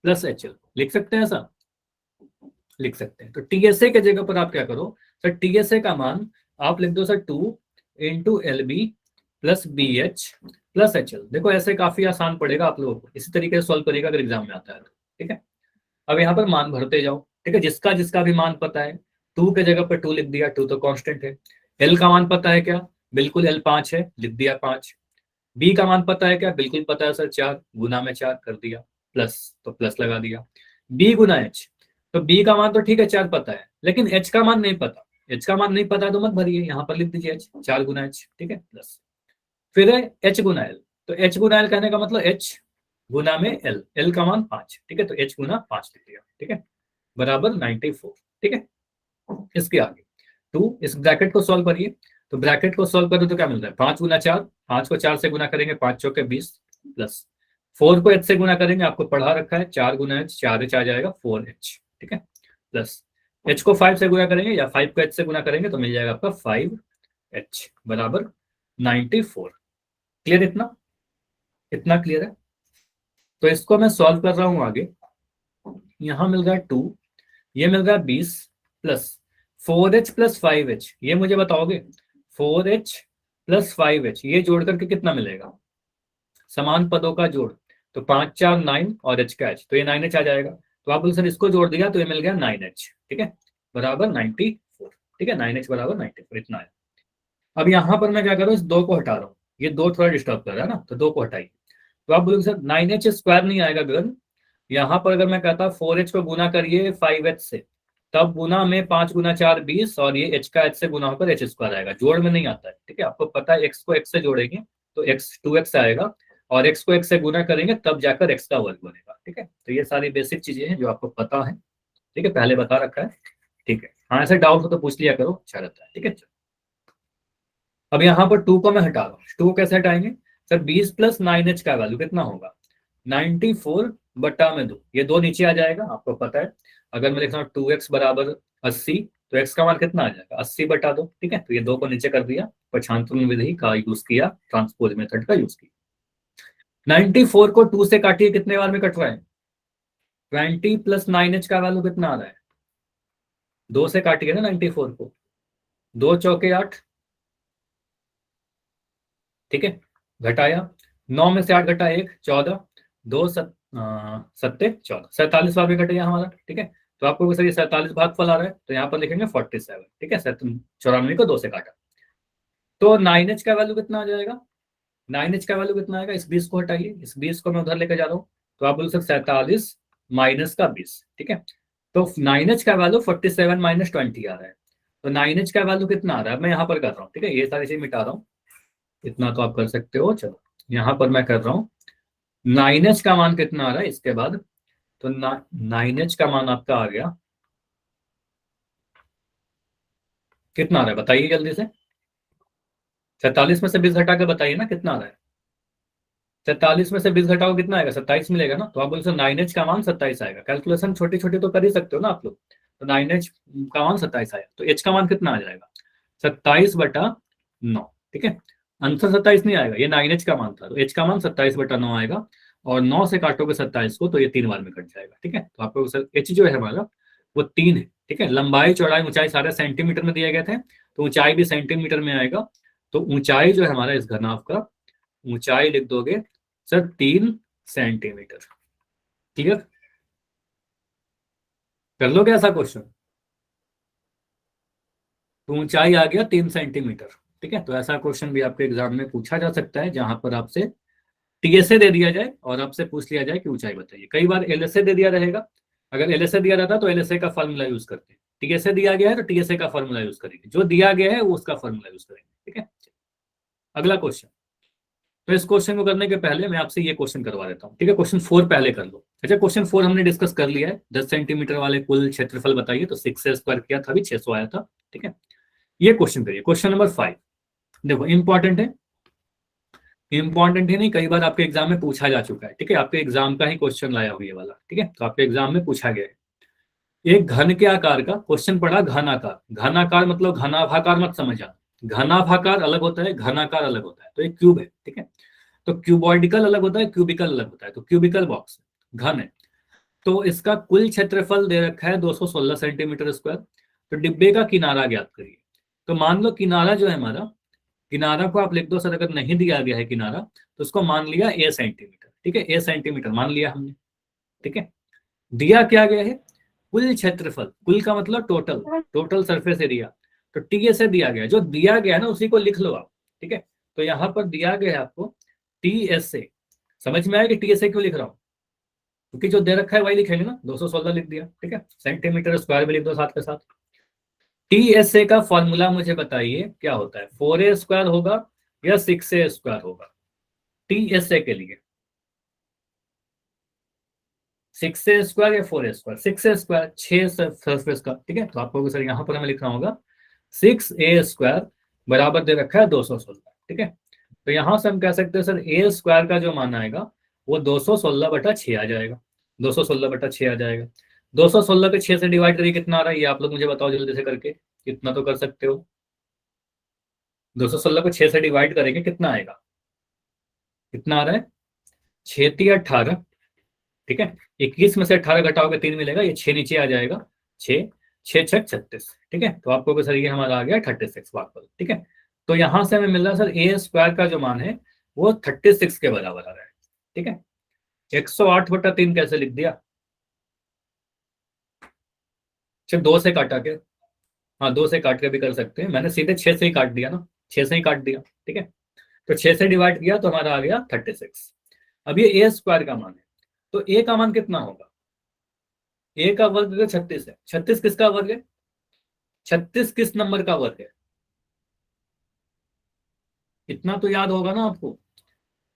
plus H L लिख सकते हैं ऐसा? लिख सकते हैं। तो टीएसए के जगह पर आप क्या करो सर, टीएसए का मान आप लिख दो sir 2 into L B plus B H plus H L. देखो ऐसे काफी आसान पड़ेगा आप लोगों को, इसी तरीके से सॉल्व करेगा अगर एग्जाम में आता है तो। ठीक है, अब यहाँ पर मान भरते जाओ। ठीक है, जिसका जिसका भी मान पता है, 2 के जगह पर 2 लिख दिया, 2 तो कांस्टेंट है। एल का मान पता है क्या? बिल्कुल एल 5 है, लिख दिया 5। बी का मान पता है क्या? बिल्कुल पता है सर, 4 गुना में 4 कर दिया, प्लस तो प्लस लगा दिया। बी गुना एच, तो बी का मान तो ठीक है 4 पता है, लेकिन एच का मान नहीं पता। एच का मान नहीं पता है तो मत भरिए, यहाँ पर लिख दीजिए एच, 4 गुना एच। ठीक है, प्लस फिर है एच गुना एल। तो एच गुना एल कहने का मतलब एच गुना में एल, एल का मान 5। ठीक है, तो एच गुना 5 लिख दिया। ठीक है, बराबर 94। ठीक है, इसके आगे 2, इस ब्रैकेट को सॉल्व करिए। तो ब्रैकेट को सॉल्व करो तो क्या मिल रहा है? 5 गुना 4, 5 को 4 से गुना करेंगे, 5 चौके 20, प्लस 4 को एच से गुना करेंगे, आपको पढ़ा रखा है 4 गुना एच, 4 एच आ जाएगा 4 एच। ठीक है, प्लस एच को 5 से गुना करेंगे या 5 को एच से गुना करेंगे तो मिल जाएगा आपका 5 एच बराबर 94। क्लियर? इतना इतना क्लियर है? तो इसको मैं सॉल्व कर रहा हूं आगे। यहां मिल रहा है 2, ये मिल रहा है 20, प्लस 4h प्लस 5h। ये मुझे बताओगे 4h प्लस 5h ये जोड़ करके कितना मिलेगा? समान पदों का जोड़, तो 5 4 9 और h का h, तो ये 9h आ जाएगा। तो आप बोले सर इसको जोड़ दिया तो ये मिल गया 9h। ठीक है, बराबर 94। ठीक है, 9h बराबर 94, इतना है। अब यहाँ पर मैं क्या कर रहा हूँ, इस 2 को हटा रहा हूँ, ये 2 थोड़ा डिस्टर्ब कर रहा है ना, तो 2 को हटाइए। तो आप बोलोगे सर 9h स्क्वायर नहीं आएगा गगन, यहाँ पर अगर मैं कहता 4h को गुना करिए 5h से, तब गुना में 5 गुना 4 20, और ये h का h से गुना होकर h स्क्वायर आएगा, जोड़ में नहीं आता है। ठीक है, आपको पता है x को x से जोड़ेंगे तो x 2x आएगा, और x को x से गुना करेंगे तब जाकर x का वर्ग बनेगा। ठीक है, तो ये सारी बेसिक चीजें हैं जो आपको पता है। ठीक है, पहले बता रखा है। ठीक है, हाँ ऐसे डाउट हो तो पूछ लिया करो, अच्छा रहता है। ठीक है, अब यहाँ पर 2 को मैं हटा रहा हूँ, 2 कैसे हटाएंगे सर? 20 प्लस 9h का वैल्यू कितना होगा? 94 बटा में 2, ये 2 नीचे आ जाएगा, आपको पता है। अगर मैं लिख रहा हूँ 2x बराबर 80, तो x का मान कितना आ जाएगा? 80 बटा 2। ठीक है, तो ये 2 को नीचे कर दिया, पक्षांतर विधि का यूज किया, ट्रांसपोज मेथड का यूज किया। 94 को 2 से काटिए, कितने बार में कट रहा है? 20 प्लस 9h का वैल्यू कितना आ रहा है? 2 से काटिए ना 94 को, 2 चौके 8। ठीक है, घटाया, 9 में से 8 घटा 1 14, 2 सत्ते 14, 47 बार में कटेगा हमारा। ठीक है, तो आपको सर ये 47 भागफल आ रहा है, तो यहाँ पर लिखेंगे 47। ठीक है, 94 को 2 से काटा, तो 9h का वैल्यू कितना आ जाएगा? 9h का वैल्यू कितना आएगा? इस 20 को हटाइए, इस 20 को मैं उधर लेकर जा रहा हूँ, तो आप बोल सकते 47 माइनस का 20। ठीक है, तो 9h का वैल्यू 47 माइनस 20 आ रहा है, तो 9h का वैल्यू कितना आ रहा है मैं यहाँ पर कर रहा हूँ। ठीक है, ये सारी चीज मिटा रहा हूँ, इतना तो आप कर सकते हो। चलो यहाँ पर मैं कर रहा हूँ 9h का मान कितना आ रहा है इसके बाद, तो 9h का मान आपका आ गया, कितना आ रहा है बताइए जल्दी से। 47 में से 20 घटा के बताइए ना कितना आ रहा है। 47 में से 20 घटाओ कितना आएगा? 27 मिलेगा ना, तो आप बोलते 9h का मान 27 आएगा। कैलकुलेशन छोटी छोटी तो कर ही सकते हो ना आप लोग, तो 9h का मान 27 आया, तो h का मान कितना आ जाएगा? 27 बटा 9। ठीक है, आंसर 27 नहीं आएगा, ये 9h का मान था, तो h का मान 27 बटा 9 आएगा, और 9 से काटोगे 27 को तो ये 3 बार में कट जाएगा। ठीक है, तो आपको h जो है हमारा वो 3 है। ठीक है, लंबाई चौड़ाई ऊंचाई सारे सेंटीमीटर में दिए गए थे, तो ऊंचाई भी सेंटीमीटर में आएगा, तो ऊंचाई जो है हमारा इस घनाभ का, ऊंचाई लिख दोगे सर 3 सेंटीमीटर। क्लियर? कर लोगे ऐसा क्वेश्चन? तो ऊंचाई आ गया 3 सेंटीमीटर। ठीक है, तो ऐसा क्वेश्चन भी आपके एग्जाम में पूछा जा सकता है, जहां पर आपसे टीएसए दे दिया जाए और आपसे पूछ लिया जाए कि ऊंचाई बताइए। कई बार एलएसए दे दिया रहेगा, अगर एलएसए दिया रहता तो एलएसए का फॉर्मूला यूज करते हैं, टीएसए दिया गया है तो टीएसए का फॉर्मूला यूज करेंगे, जो दिया गया है वो उसका फॉर्मूला यूज करेंगे। ठीक है, अगला क्वेश्चन। तो इस क्वेश्चन को करने के पहले मैं आपसे ये क्वेश्चन करवा देता हूँ। ठीक है, क्वेश्चन 4 पहले कर लो। अच्छा, क्वेश्चन 4 हमने डिस्कस कर लिया है, 10 सेंटीमीटर वाले कुल क्षेत्रफल बताइए, तो 6 से स्क्वायर किया था, अभी 600 आया था। ठीक है, ये क्वेश्चन करिए। क्वेश्चन नंबर 5 देखो इंपॉर्टेंट है, इंपॉर्टेंट ही नहीं, कई बार आपके एग्जाम में पूछा जा चुका है, ठीक है, आपके एग्जाम का ही क्वेश्चन लाया हुआ ये वाला, ठीक है, तो आपके एग्जाम में पूछा गया है। एक घन के आकार का क्वेश्चन पड़ा, घनाकार। घनाकार मतलब घनाभाकार मत समझना, घनाभाकार अलग होता है, घनाकार अलग होता है। तो एक क्यूब है, ठीक है, तो क्यूबॉइडिकल अलग होता है, क्यूबिकल अलग होता है। तो क्यूबिकल बॉक्स घन है, तो इसका कुल क्षेत्रफल दे रखा है 216 सेंटीमीटर स्क्वायर। तो डिब्बे का किनारा ज्ञात करिए। तो मान लो किनारा जो है हमारा, किनारा को आप लिख दो सर, अगर नहीं दिया गया है किनारा तो उसको मान लिया ए सेंटीमीटर, ठीक है, ए सेंटीमीटर मान लिया हमने, ठीक है। दिया क्या गया है, कुल क्षेत्रफल, कुल का मतलब टोटल, टोटल सरफेस एरिया। तो टी से दिया गया, जो दिया गया है ना उसी को लिख लो आप, ठीक है। तो यहाँ पर दिया गया है आपको टी एस से, समझ में आया कि टी एस से क्यों लिख रहा हूँ, क्योंकि जो दे रखा है वही लिखेंगे ना, 216 लिख दिया, ठीक है, सेंटीमीटर स्क्वायर भी लिख दो साथ के साथ। टी एस ए का फॉर्मूला मुझे बताइए क्या होता है, 4a स्क्वायर होगा या 6a स्क्वायर होगा टी एस ए के लिए, 6a स्क्वायर या 4a square, 6a square, 6 surface का, ठीक है। तो आपको सर यहाँ पर हमें लिखना होगा 6a स्क्वायर बराबर दे रखा है 216, ठीक है। तो यहां से हम कह सकते हैं सर ए स्क्वायर का जो मान आएगा वो 216/6 आ जाएगा, 216/6 आ जाएगा। 216 के 6 से डिवाइड करिए, कितना आ रहा है ये आप लोग मुझे बताओ जल्दी से करके, कितना तो कर सकते हो। 216 को 6 से डिवाइड करेंगे कितना आएगा, कितना आ रहा है, 6×3 = 18, ठीक है। 21 में से 18 घटाओगे 3 मिलेगा, ये 6 नीचे आ जाएगा, 6 6×6 = 36, ठीक है। तो आपको सर ये हमारा आ गया 36 वाट, ठीक है। तो यहां से हमें मिल रहा है सर ए स्क्वायर का जो मान है वो 36 के बराबर आ रहा है, ठीक है। 108/3 कैसे लिख दिया, सिर्फ 2 से काटा के, हाँ 2 से काट के भी कर सकते हैं, मैंने सीधे 6 से ही काट दिया ना, 6 से ही काट दिया, ठीक है। तो 6 से डिवाइड किया तो हमारा आ गया 36। अब ये ए स्क्वायर का मान है, तो ए का मान कितना होगा, ए का वर्ग 36 है, 36 किसका वर्ग है, 36 किस नंबर का वर्ग है, इतना तो याद होगा ना आपको,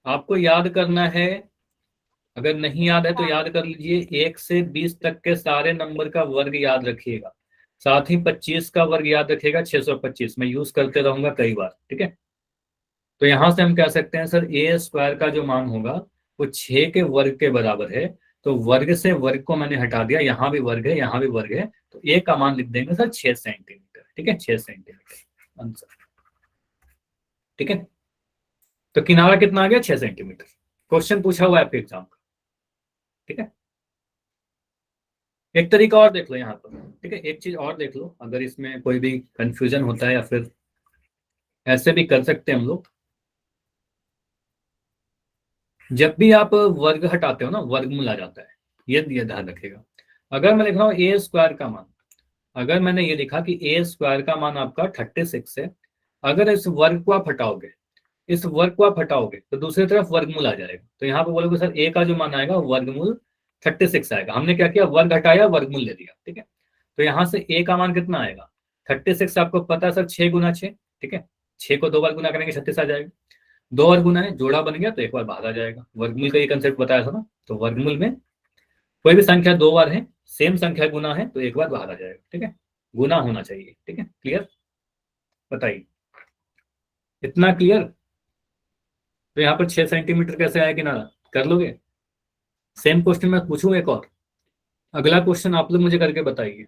आपको याद करना है। अगर नहीं याद है तो याद कर लीजिए, 1 से 20 तक के सारे नंबर का वर्ग याद रखिएगा, साथ ही 25 का वर्ग याद रखिएगा, 625 मैं यूज करते रहूंगा कई बार, ठीक है। तो यहां से हम कह सकते हैं सर ए स्क्वायर का जो मान होगा वो 6 के वर्ग के बराबर है। तो वर्ग से वर्ग को मैंने हटा दिया, यहां भी वर्ग है यहां भी वर्ग है, तो ए का मान लिख देंगे सर 6 सेंटीमीटर, ठीक है, 6 सेंटीमीटर आंसर, ठीक है। तो किनारा कितना आ गया, 6 सेंटीमीटर, क्वेश्चन पूछा हुआ है आपके एग्जाम का, ठीक है। एक तरीका और देख लो यहाँ पर, ठीक है, एक चीज और देख लो, अगर इसमें कोई भी कंफ्यूजन होता है या फिर ऐसे भी कर सकते हैं हम लोग। जब भी आप वर्ग हटाते हो ना, वर्गमूल आ जाता है, ये ध्यान रखिएगा। अगर मैं लिख रहा हूँ ए स्क्वायर का मान, अगर मैंने ये लिखा कि ए स्क्वायर का मान आपका 36 है, अगर इस वर्ग को आप हटाओगे, इस वर्ग को आप हटाओगे तो दूसरी तरफ वर्गमूल आ जाएगा। तो यहाँ पे बोलोगे सर ए का जो मान आएगा वर्गमूल 36 आएगा, हमने क्या किया, वर्ग हटाया वर्गमूल ले लिया, ठीक है। तो यहाँ से ए का मान कितना आएगा, 36 आपको पता है सर 6×6, ठीक है, 6 को 2 बार गुना करेंगे 36 आ जाएगा, 2 बार गुना है, जोड़ा बन गया तो एक बार बाहर आ जाएगा, वर्गमूल का ये कंसेप्ट बताया था ना। तो वर्गमूल में कोई भी संख्या 2 बार है, सेम संख्या गुना है तो एक बार बाहर आ जाएगा, ठीक है, गुना होना चाहिए, ठीक है, क्लियर, बताइए इतना क्लियर। तो यहाँ पर 6 सेंटीमीटर कैसे आया किनारा, कर लोगे। सेम क्वेश्चन मैं पूछूं एक और, अगला क्वेश्चन आप लोग मुझे करके बताइए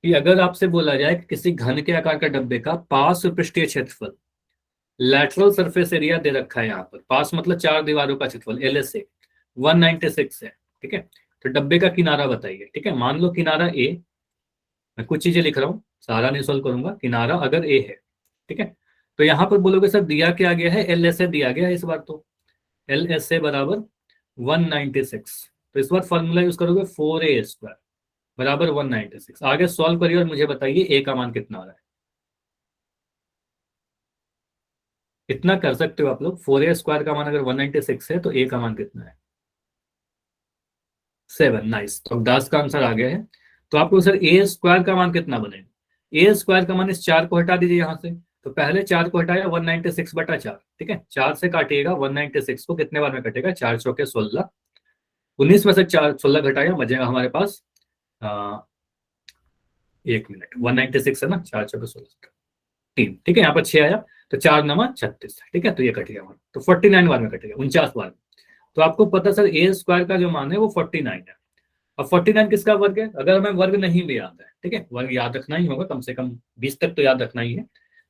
कि अगर आपसे बोला जाए कि किसी घन के आकार का डब्बे का पास पृष्ठीय क्षेत्रफल, लैटरल सरफेस एरिया दे रखा है, यहाँ पर पास मतलब 4 दीवारों का क्षेत्रफल एल एस ए 196 है, ठीक है। तो डब्बे का किनारा बताइए, ठीक है, मान लो किनारा ए, मैं कुछ चीजें लिख रहा हूँ, सारा नहीं सॉल्व करूंगा, किनारा अगर ए है, ठीक है। तो यहाँ पर बोलोगे सर दिया क्या गया है, एल एस ए दिया गया है इस बार, तो एल एस ए बराबर 196, तो इस बार फॉर्मूला यूज करोगे 4a² बराबर 196। आगे सॉल्व करिए और मुझे बताइए ए का मान कितना आ रहा है, इतना कर सकते हो आप लोग, 4a² का मान अगर 196 है तो ए का मान कितना है, 7, नाइस। तो अब 10 का आंसर आ गया है। तो आपको सर ए स्क्वायर का मान कितना बनेगा, ए स्क्वायर का मान, इस 4 को हटा दीजिए यहाँ से, तो पहले 4 को हटाया 196/4, ठीक है, 4 से काटिएगा 196 को, कितने बार में कटेगा, 4 चौके 16, 19 में से 4 16 घटाया बचेगा हमारे पास 1 मिनट, 196 है ना, 4 चौके 16 3, ठीक है, यहाँ पर 6 आया। तो 4 नमा 36, ठीक है, तो ये कट गया हमारा, तो 49 बार में कट गया, 49 बार में। तो आपको पता सर ए स्क्वायर का जो मान है वो 49 है। अब 49 किसका वर्ग है? अगर हमें वर्ग नहीं भी याद है, ठीक है, वर्ग याद रखना ही होगा, कम से कम 20 तक तो याद रखना ही है,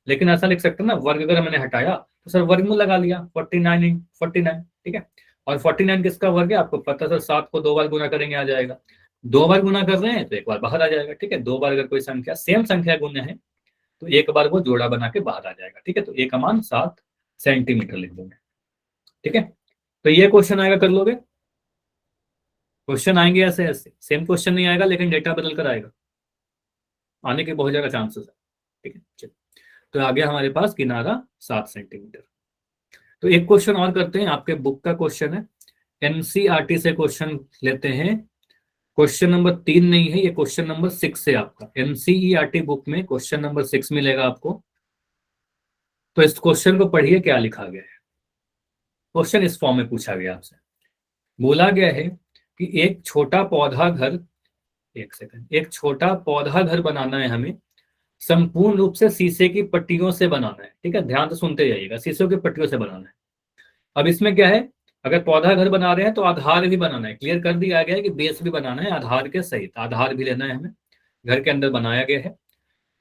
लेकिन ऐसा लिख सकते हैं ना, वर्ग अगर मैंने हटाया तो सर वर्गमूल लगा लिया 49 × 49, ठीक है। और 49 किसका वर्ग है आपको पता सर, 7 को 2 बार गुना करेंगे आ जाएगा, 2 बार गुना कर रहे हैं तो एक बार बाहर आ जाएगा, ठीक है। 2 बार अगर कोई संख्या सेम संख्या गुना है तो एक बार वो जोड़ा बना के बाहर आ जाएगा, ठीक है। तो ए का मान 7 सेंटीमीटर लिख दूंगे, ठीक है। तो ये क्वेश्चन आएगा, कर लोगे? क्वेश्चन आएंगे ऐसे ऐसे, सेम क्वेश्चन नहीं आएगा लेकिन डेटा बदल कर आएगा, आने के बहुत ज्यादा चांसेस है, ठीक है। चलो, तो आ गया हमारे पास किनारा 7 सेंटीमीटर। तो एक क्वेश्चन और करते हैं, आपके बुक का क्वेश्चन है, एनसीईआरटी से क्वेश्चन लेते हैं। क्वेश्चन नंबर 3 नहीं है, ये क्वेश्चन नंबर 6 है आपका, एनसीईआरटी बुक में क्वेश्चन नंबर 6 मिलेगा आपको। तो इस क्वेश्चन को पढ़िए, क्या लिखा गया है। क्वेश्चन इस फॉर्म में पूछा गया आपसे, बोला गया है कि एक छोटा पौधा घर, एक सेकंड, एक छोटा पौधा घर बनाना है हमें, संपूर्ण रूप से शीशे की पट्टियों से बनाना है, ठीक है, ध्यान से सुनते जाइएगा, शीशे की पट्टियों से बनाना है। अब इसमें क्या है, अगर पौधा घर बना रहे हैं तो आधार भी बनाना है, क्लियर कर दिया गया है कि बेस भी बनाना है आधार के सहित, आधार भी लेना है हमें, घर के अंदर बनाया गया है।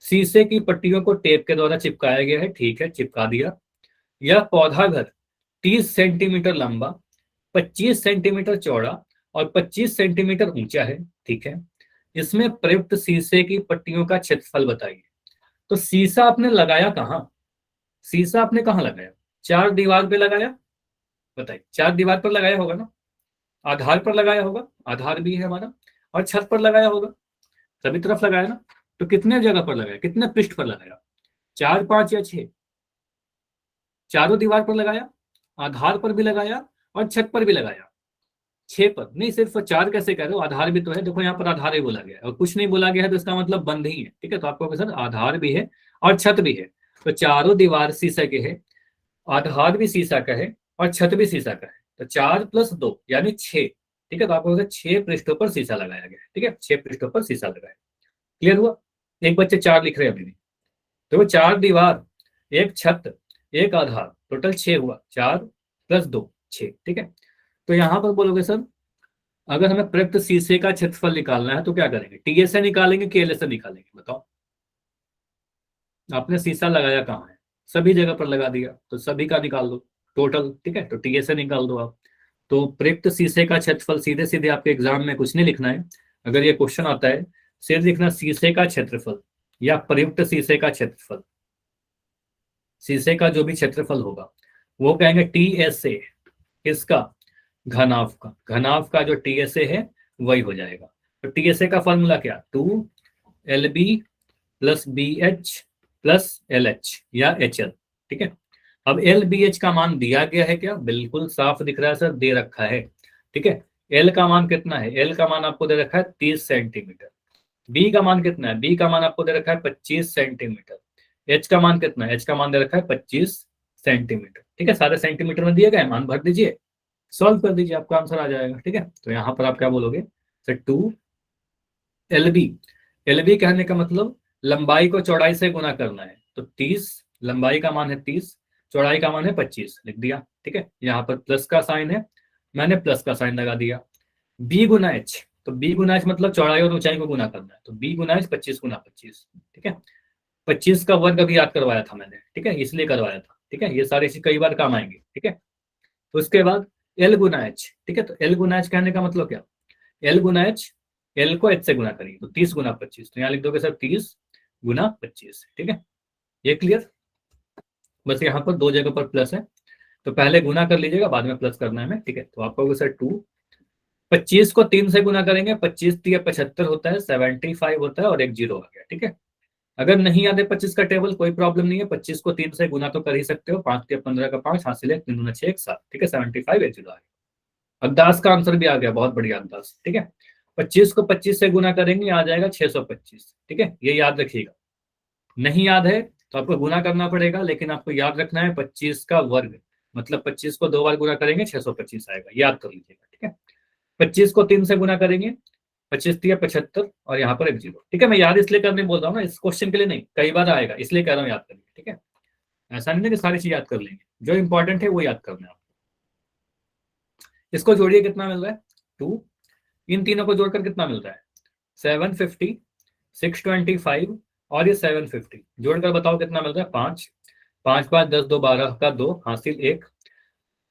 शीशे की पट्टियों को टेप के द्वारा चिपकाया गया है, ठीक है, चिपका दिया। यह पौधा घर 30 सेंटीमीटर लंबा, 25 सेंटीमीटर चौड़ा और 25 सेंटीमीटर ऊंचा है, ठीक है। इसमें प्रयुक्त शीशे की पट्टियों का क्षेत्रफल बताइए। तो शीशा आपने लगाया कहाँ? शीशा आपने कहाँ लगाया? 4 दीवार पे लगाया, बताइए, 4 दीवार पर लगाया होगा ना, आधार पर लगाया होगा, आधार भी है हमारा, और छत पर लगाया होगा, सभी तरफ लगाया ना। तो कितने जगह पर लगाया, कितने पृष्ठ पर लगाया? 4, 5 या 6? चारों दीवार पर लगाया, आधार पर भी लगाया और छत पर भी लगाया। 6 पर नहीं, सिर्फ 4 कैसे कह रहे हो, आधार भी तो है, देखो यहाँ पर आधार ही बोला गया है और कुछ नहीं बोला गया है तो इसका मतलब बंद ही है, ठीक है। तो आपको सर आधार भी है और छत भी है, तो चारों दीवार शीशा के है, आधार भी शीशा का है और छत भी शीशा का है, तो 4 + 2 यानी 6, ठीक है। तो आपको 6 पृष्ठों पर शीशा लगाया गया है, ठीक है, 6 पृष्ठों पर शीशा लगाया। क्लियर हुआ? एक बच्चे 4 लिख रहे हैं अभी भी, तो वो 4 दीवार, एक छत, एक आधार, टोटल 6 हुआ, 4 + 2 6, ठीक है। तो यहां पर बोलोगे सर अगर हमें प्रयुक्त शीशे का क्षेत्रफल निकालना है तो क्या करेंगे, टीए से निकालेंगे कि एल से निकालेंगे, बताओ। आपने शीशा लगाया कहाँ है? सभी जगह पर लगा दिया, तो सभी का निकाल दो टोटल, ठीक है, तो टीए से निकाल दो आप। तो प्रयुक्त शीशे का क्षेत्रफल, सीधे सीधे आपके एग्जाम में कुछ नहीं लिखना है, अगर ये क्वेश्चन आता है सिर्फ लिखना शीशे का क्षेत्रफल या प्रयुक्त शीशे का क्षेत्रफल, शीशे का जो भी क्षेत्रफल होगा वो कहेंगे टी एस ए, इसका घनाभ का, घनाभ का जो टी एस ए है वही हो जाएगा। तो टी एस ए का फॉर्मूला क्या, 2LB + BH + LH या HL, ठीक है। अब LBH का मान दिया गया है क्या, बिल्कुल साफ दिख रहा है सर, दे रखा है, ठीक है। L का मान कितना है, L का मान आपको दे रखा है 30 सेंटीमीटर। B का मान कितना है, B का मान आपको दे रखा है 25 सेंटीमीटर। H का मान कितना है, H का मान दे रखा है 25 सेंटीमीटर, ठीक है। सारे सेंटीमीटर में दिए गए, मान भर दीजिए, सॉल्व कर दीजिए, आपका आंसर आ जाएगा, ठीक है। तो यहाँ पर आप क्या बोलोगे सर, 2LB, LB कहने का मतलब लंबाई को चौड़ाई से गुना करना है, तो 30, लंबाई का मान है 30, चौड़ाई का मान है 25, लिख दिया, ठीक है। यहाँ पर प्लस का साइन है, मैंने प्लस का साइन लगा दिया। B × H, तो B × H मतलब चौड़ाई और ऊंचाई को गुना करना है, तो B × H 25 × 25, ठीक है। 25 का वर्ग अभी याद करवाया था मैंने, ठीक है, इसलिए करवाया था, ठीक है, ये सारी चीज कई बार काम आएंगे, ठीक है। तो उसके बाद L × H, ठीक है, तो L × H कहने का मतलब क्या, L × H, L को H से गुना करिए, तो 30 × 25, तो यहाँ लिख दोगे सर 30 × 25, ठीक है। ये क्लियर? बस यहाँ पर 2 जगह पर प्लस है, तो पहले गुना कर लीजिएगा, बाद में प्लस करना है हमें, ठीक है। तो आप कहोगे सर 2, 25 को 3 से गुना करेंगे, 25 × 75 होता है, 75 होता है और एक 0 आ गया, ठीक है। अगर नहीं याद है 25 का टेबल, कोई प्रॉब्लम नहीं है, 25 को 3 से गुना तो कर ही सकते हो, 5 × 15 का 5, हासिल है 3 × 6 = 7, ठीक है, 75 एक 0 आ गया। अब्दास का आंसर भी आ गया, बहुत बढ़िया अब्दास, ठीक है। 25 को 25 से गुना करेंगे, आ जाएगा 625, ठीक है, ये याद रखिएगा। नहीं याद है तो आपको गुना करना पड़ेगा, लेकिन आपको याद रखना है 25 का वर्ग, मतलब 25 को 2 बार गुना करेंगे 625 आएगा, याद कर लीजिएगा, ठीक है। 25 को 3 से गुना करेंगे, 25 × 75 और यहाँ पर एक 0, ठीक है। मैं याद इसलिए करने बोल रहा हूँ ना, इस क्वेश्चन के लिए नहीं, कई बार आएगा इसलिए कह रहा हूँ याद करिए, ठीक है। ऐसा नहीं है कि सारी चीज याद कर लेंगे, जो इंपॉर्टेंट है वो याद करना है। इसको जोड़िए, कितना मिल रहा है 2, इन तीनों को जोड़कर कितना मिल रहा है 750, 625 और ये 750, जोड़कर बताओ कितना मिल रहा है 5, 5 5 10 2 12 का 2 हासिल 1,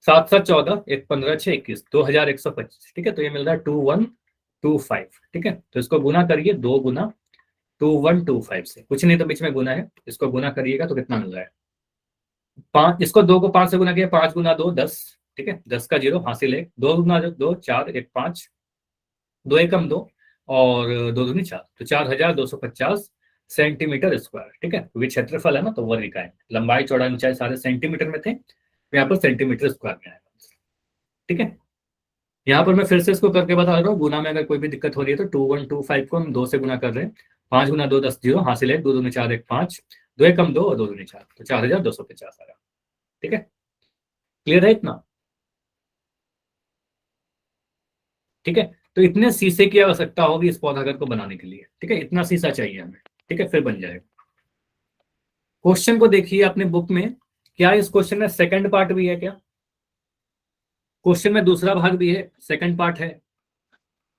7 7 14 1 15 6 21, 2125। ठीक है, तो ये मिल रहा है 2125। ठीक है, तो इसको गुना करिए, 2 गुना 2125 से, कुछ नहीं तो बीच में गुना है, इसको गुना करिएगा तो कितना मिल रहा है 5, इसको 2 को 5 से गुना किया, 5 गुना 2 10। ठीक है, 10 का 0 हासिल 1, 2 गुना 2 4 1 5, 2 एकम 2 और 2 दूनी 4, तो 4250 सेंटीमीटर स्क्वायर। ठीक है, क्योंकि क्षेत्रफल है ना तो वर्ग इकाई, लंबाई चौड़ाई ऊंचाई सारे सेंटीमीटर में थे, तो यहाँ पर सेंटीमीटर स्क्वायर में आएगा। ठीक है, यहाँ पर मैं फिर से इसको करके बता रहा हूँ, गुना में अगर कोई भी दिक्कत हो रही है तो 2125 को हम 2 से गुना कर रहे हैं, 5 गुना 2 10 0 हासिल है 2 दूनी 4 1 5, 2 एकम 2 और 2 दूनी 4, तो 4250 आएगा। ठीक है, क्लियर है इतना? ठीक है, तो इतने शीशे की आवश्यकता होगी इस पौधाघर को बनाने के लिए। ठीक है, इतना शीशा चाहिए हमें। ठीक है, फिर बन जाएगा। क्वेश्चन को देखिए अपने बुक में, क्या इस क्वेश्चन में सेकंड पार्ट भी है? क्या क्वेश्चन में दूसरा भाग भी है, सेकंड पार्ट है?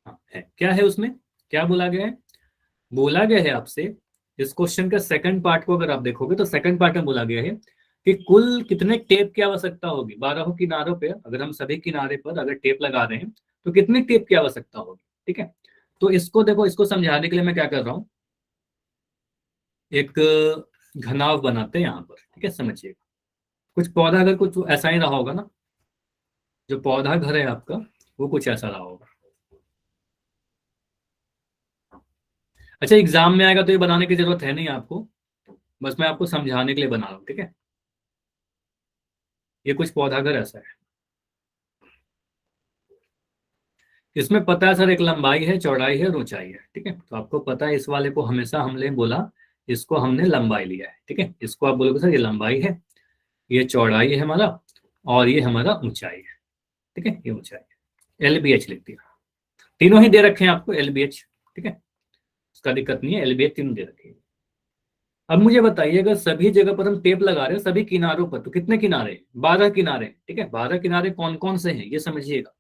हाँ है। क्या है उसमें, क्या बोला गया है? बोला गया है आपसे इस क्वेश्चन के सेकंड पार्ट को अगर आप देखोगे तो सेकंड पार्ट में बोला गया है कि कुल कितने टेप की आवश्यकता होगी 12 किनारों पे, अगर हम सभी किनारे पर अगर टेप लगा रहे हैं तो कितने टेप की आवश्यकता होगी। ठीक है, तो इसको देखो, इसको समझाने के लिए मैं क्या कर रहा हूं, एक घनाव बनाते हैं यहाँ पर। ठीक है, समझिए, कुछ पौधा अगर कुछ ऐसा ही रहा होगा ना, जो पौधा घर है आपका वो कुछ ऐसा रहा होगा। अच्छा, एग्जाम में आएगा तो ये बनाने की जरूरत है नहीं आपको, बस मैं आपको समझाने के लिए बना रहा हूँ। ठीक है, ये कुछ पौधा घर ऐसा है, इसमें पता है सर एक लंबाई है, चौड़ाई है और ऊंचाई है। ठीक है, तो आपको पता है इस वाले को हमेशा हमने बोला, इसको हमने लंबाई लिया है। ठीक है, इसको आप बोलोगे सर ये लंबाई है, ये चौड़ाई है हमारा, और ये हमारा ऊंचाई है। ठीक है, ये ऊंचाई है, LBH लिख दिया। तीनों ही दे रखे हैं आपको LBH। ठीक है, उसका दिक्कत नहीं है, LBH तीनों दे रखे हैं। अब मुझे बताइए, अगर सभी जगह पर हम टेप लगा रहे हैं सभी किनारों पर, तो कितने किनारे? 12 किनारे। ठीक है, 12 किनारे कौन कौन से हैं ये समझिएगा।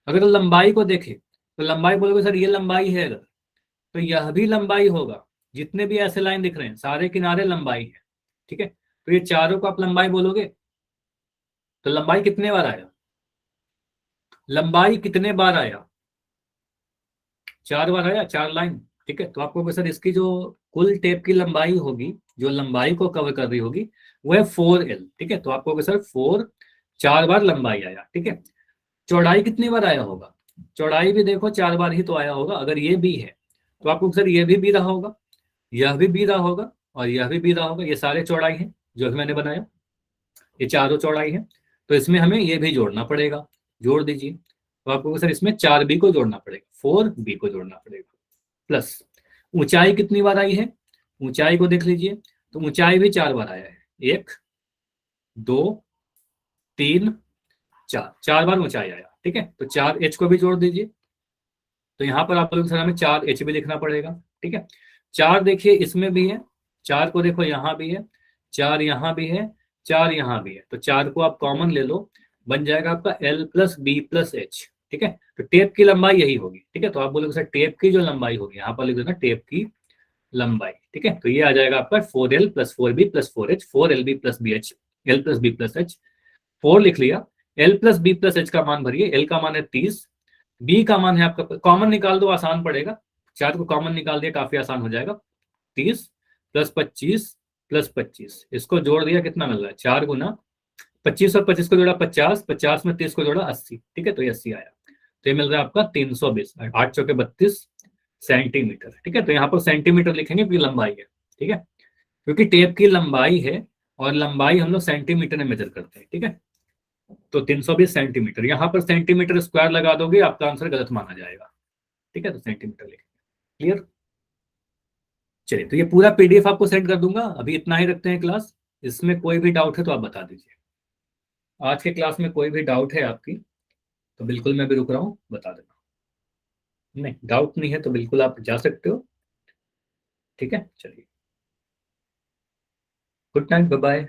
अगर लंबाई को देखें तो लंबाई बोलोगे सर ये लंबाई है, अगर तो यह भी लंबाई होगा, जितने भी ऐसे लाइन दिख रहे हैं सारे किनारे लंबाई है। ठीक है, तो ये चारों को आप लंबाई बोलोगे, तो लंबाई कितने बार आया? लंबाई कितने बार आया? 4 बार आया, 4 लाइन। ठीक है, तो आपको सर इसकी जो कुल टेप की लंबाई होगी, जो लंबाई को कवर कर रही होगी, वो है 4L। ठीक है, तो आपको सर 4 4 बार लंबाई आया। ठीक है, चौड़ाई कितनी बार आया होगा? चौड़ाई भी देखो 4 बार ही तो आया होगा, अगर ये बी है तो आपको सर ये भी बी रहा होगा, यह भी बी रहा होगा और यह भी बी रहा होगा, ये सारे चौड़ाई हैं जो मैंने बनाया, ये चारों चौड़ाई है, तो इसमें हमें ये भी जोड़ना पड़ेगा। जोड़ दीजिए, तो आपको सर इसमें 4B को जोड़ना पड़ेगा, 4B को जोड़ना पड़ेगा, प्लस ऊंचाई कितनी बार आई है? ऊंचाई को देख लीजिए, तो ऊंचाई भी 4 बार आया है, 1 2 3 4, 4 बार ऊंचाई आया। ठीक है, तो 4H को भी जोड़ दीजिए, तो यहाँ पर आप लोग सर हमें 4H भी लिखना पड़ेगा। ठीक है, 4 देखिए इसमें भी है, 4 को देखो यहाँ भी है, 4 यहाँ भी है, 4 यहाँ भी है, तो 4 को आप कॉमन ले लो, बन जाएगा आपका L+B+H। ठीक है, तो टेप की लंबाई यही होगी। ठीक है, तो आप बोलोगे सर टेप की जो लंबाई होगी, यहाँ पर लिख देना टेप की लंबाई। ठीक है, तो ये आ जाएगा आपका 4L+4B+4H, 4LB+BH, L+B+H, 4 लिख लिया, L+B+H का मान भरिए, L का मान है 30, B का मान है आपका, कॉमन निकाल दो आसान पड़ेगा, 4 को कॉमन निकाल दिया काफी आसान हो जाएगा, 30 + 25 + 25, इसको जोड़ दिया कितना मिल रहा है 4 गुना 25 और 25 को जोड़ा 50, 50 में 30 को जोड़ा 80। ठीक है, तो ये 80 आया, तो ये मिल रहा है आपका 320, 8 चौके 32 सेंटीमीटर। ठीक है, तो यहाँ पर सेंटीमीटर लिखेंगे क्योंकि लंबाई है। ठीक है, क्योंकि टेप की लंबाई है और लंबाई हम लोग सेंटीमीटर में मेजर करते हैं। ठीक है, तो 320 सेंटीमीटर, यहाँ पर सेंटीमीटर स्क्वायर लगा दोगे आपका आंसर गलत माना जाएगा। ठीक है, तो सेंटीमीटर लिखेंगे। क्लियर? चलिए, तो ये पूरा PDF आपको सेंड कर दूंगा, अभी इतना ही रखते हैं क्लास, इसमें कोई भी डाउट है तो आप बता दीजिए। आज के क्लास में कोई भी डाउट है आपकी तो बिल्कुल मैं भी रुक रहा हूँ, बता देना। नहीं डाउट नहीं है तो बिल्कुल आप जा सकते हो। ठीक है, चलिए, गुड नाइट, बाय बाय।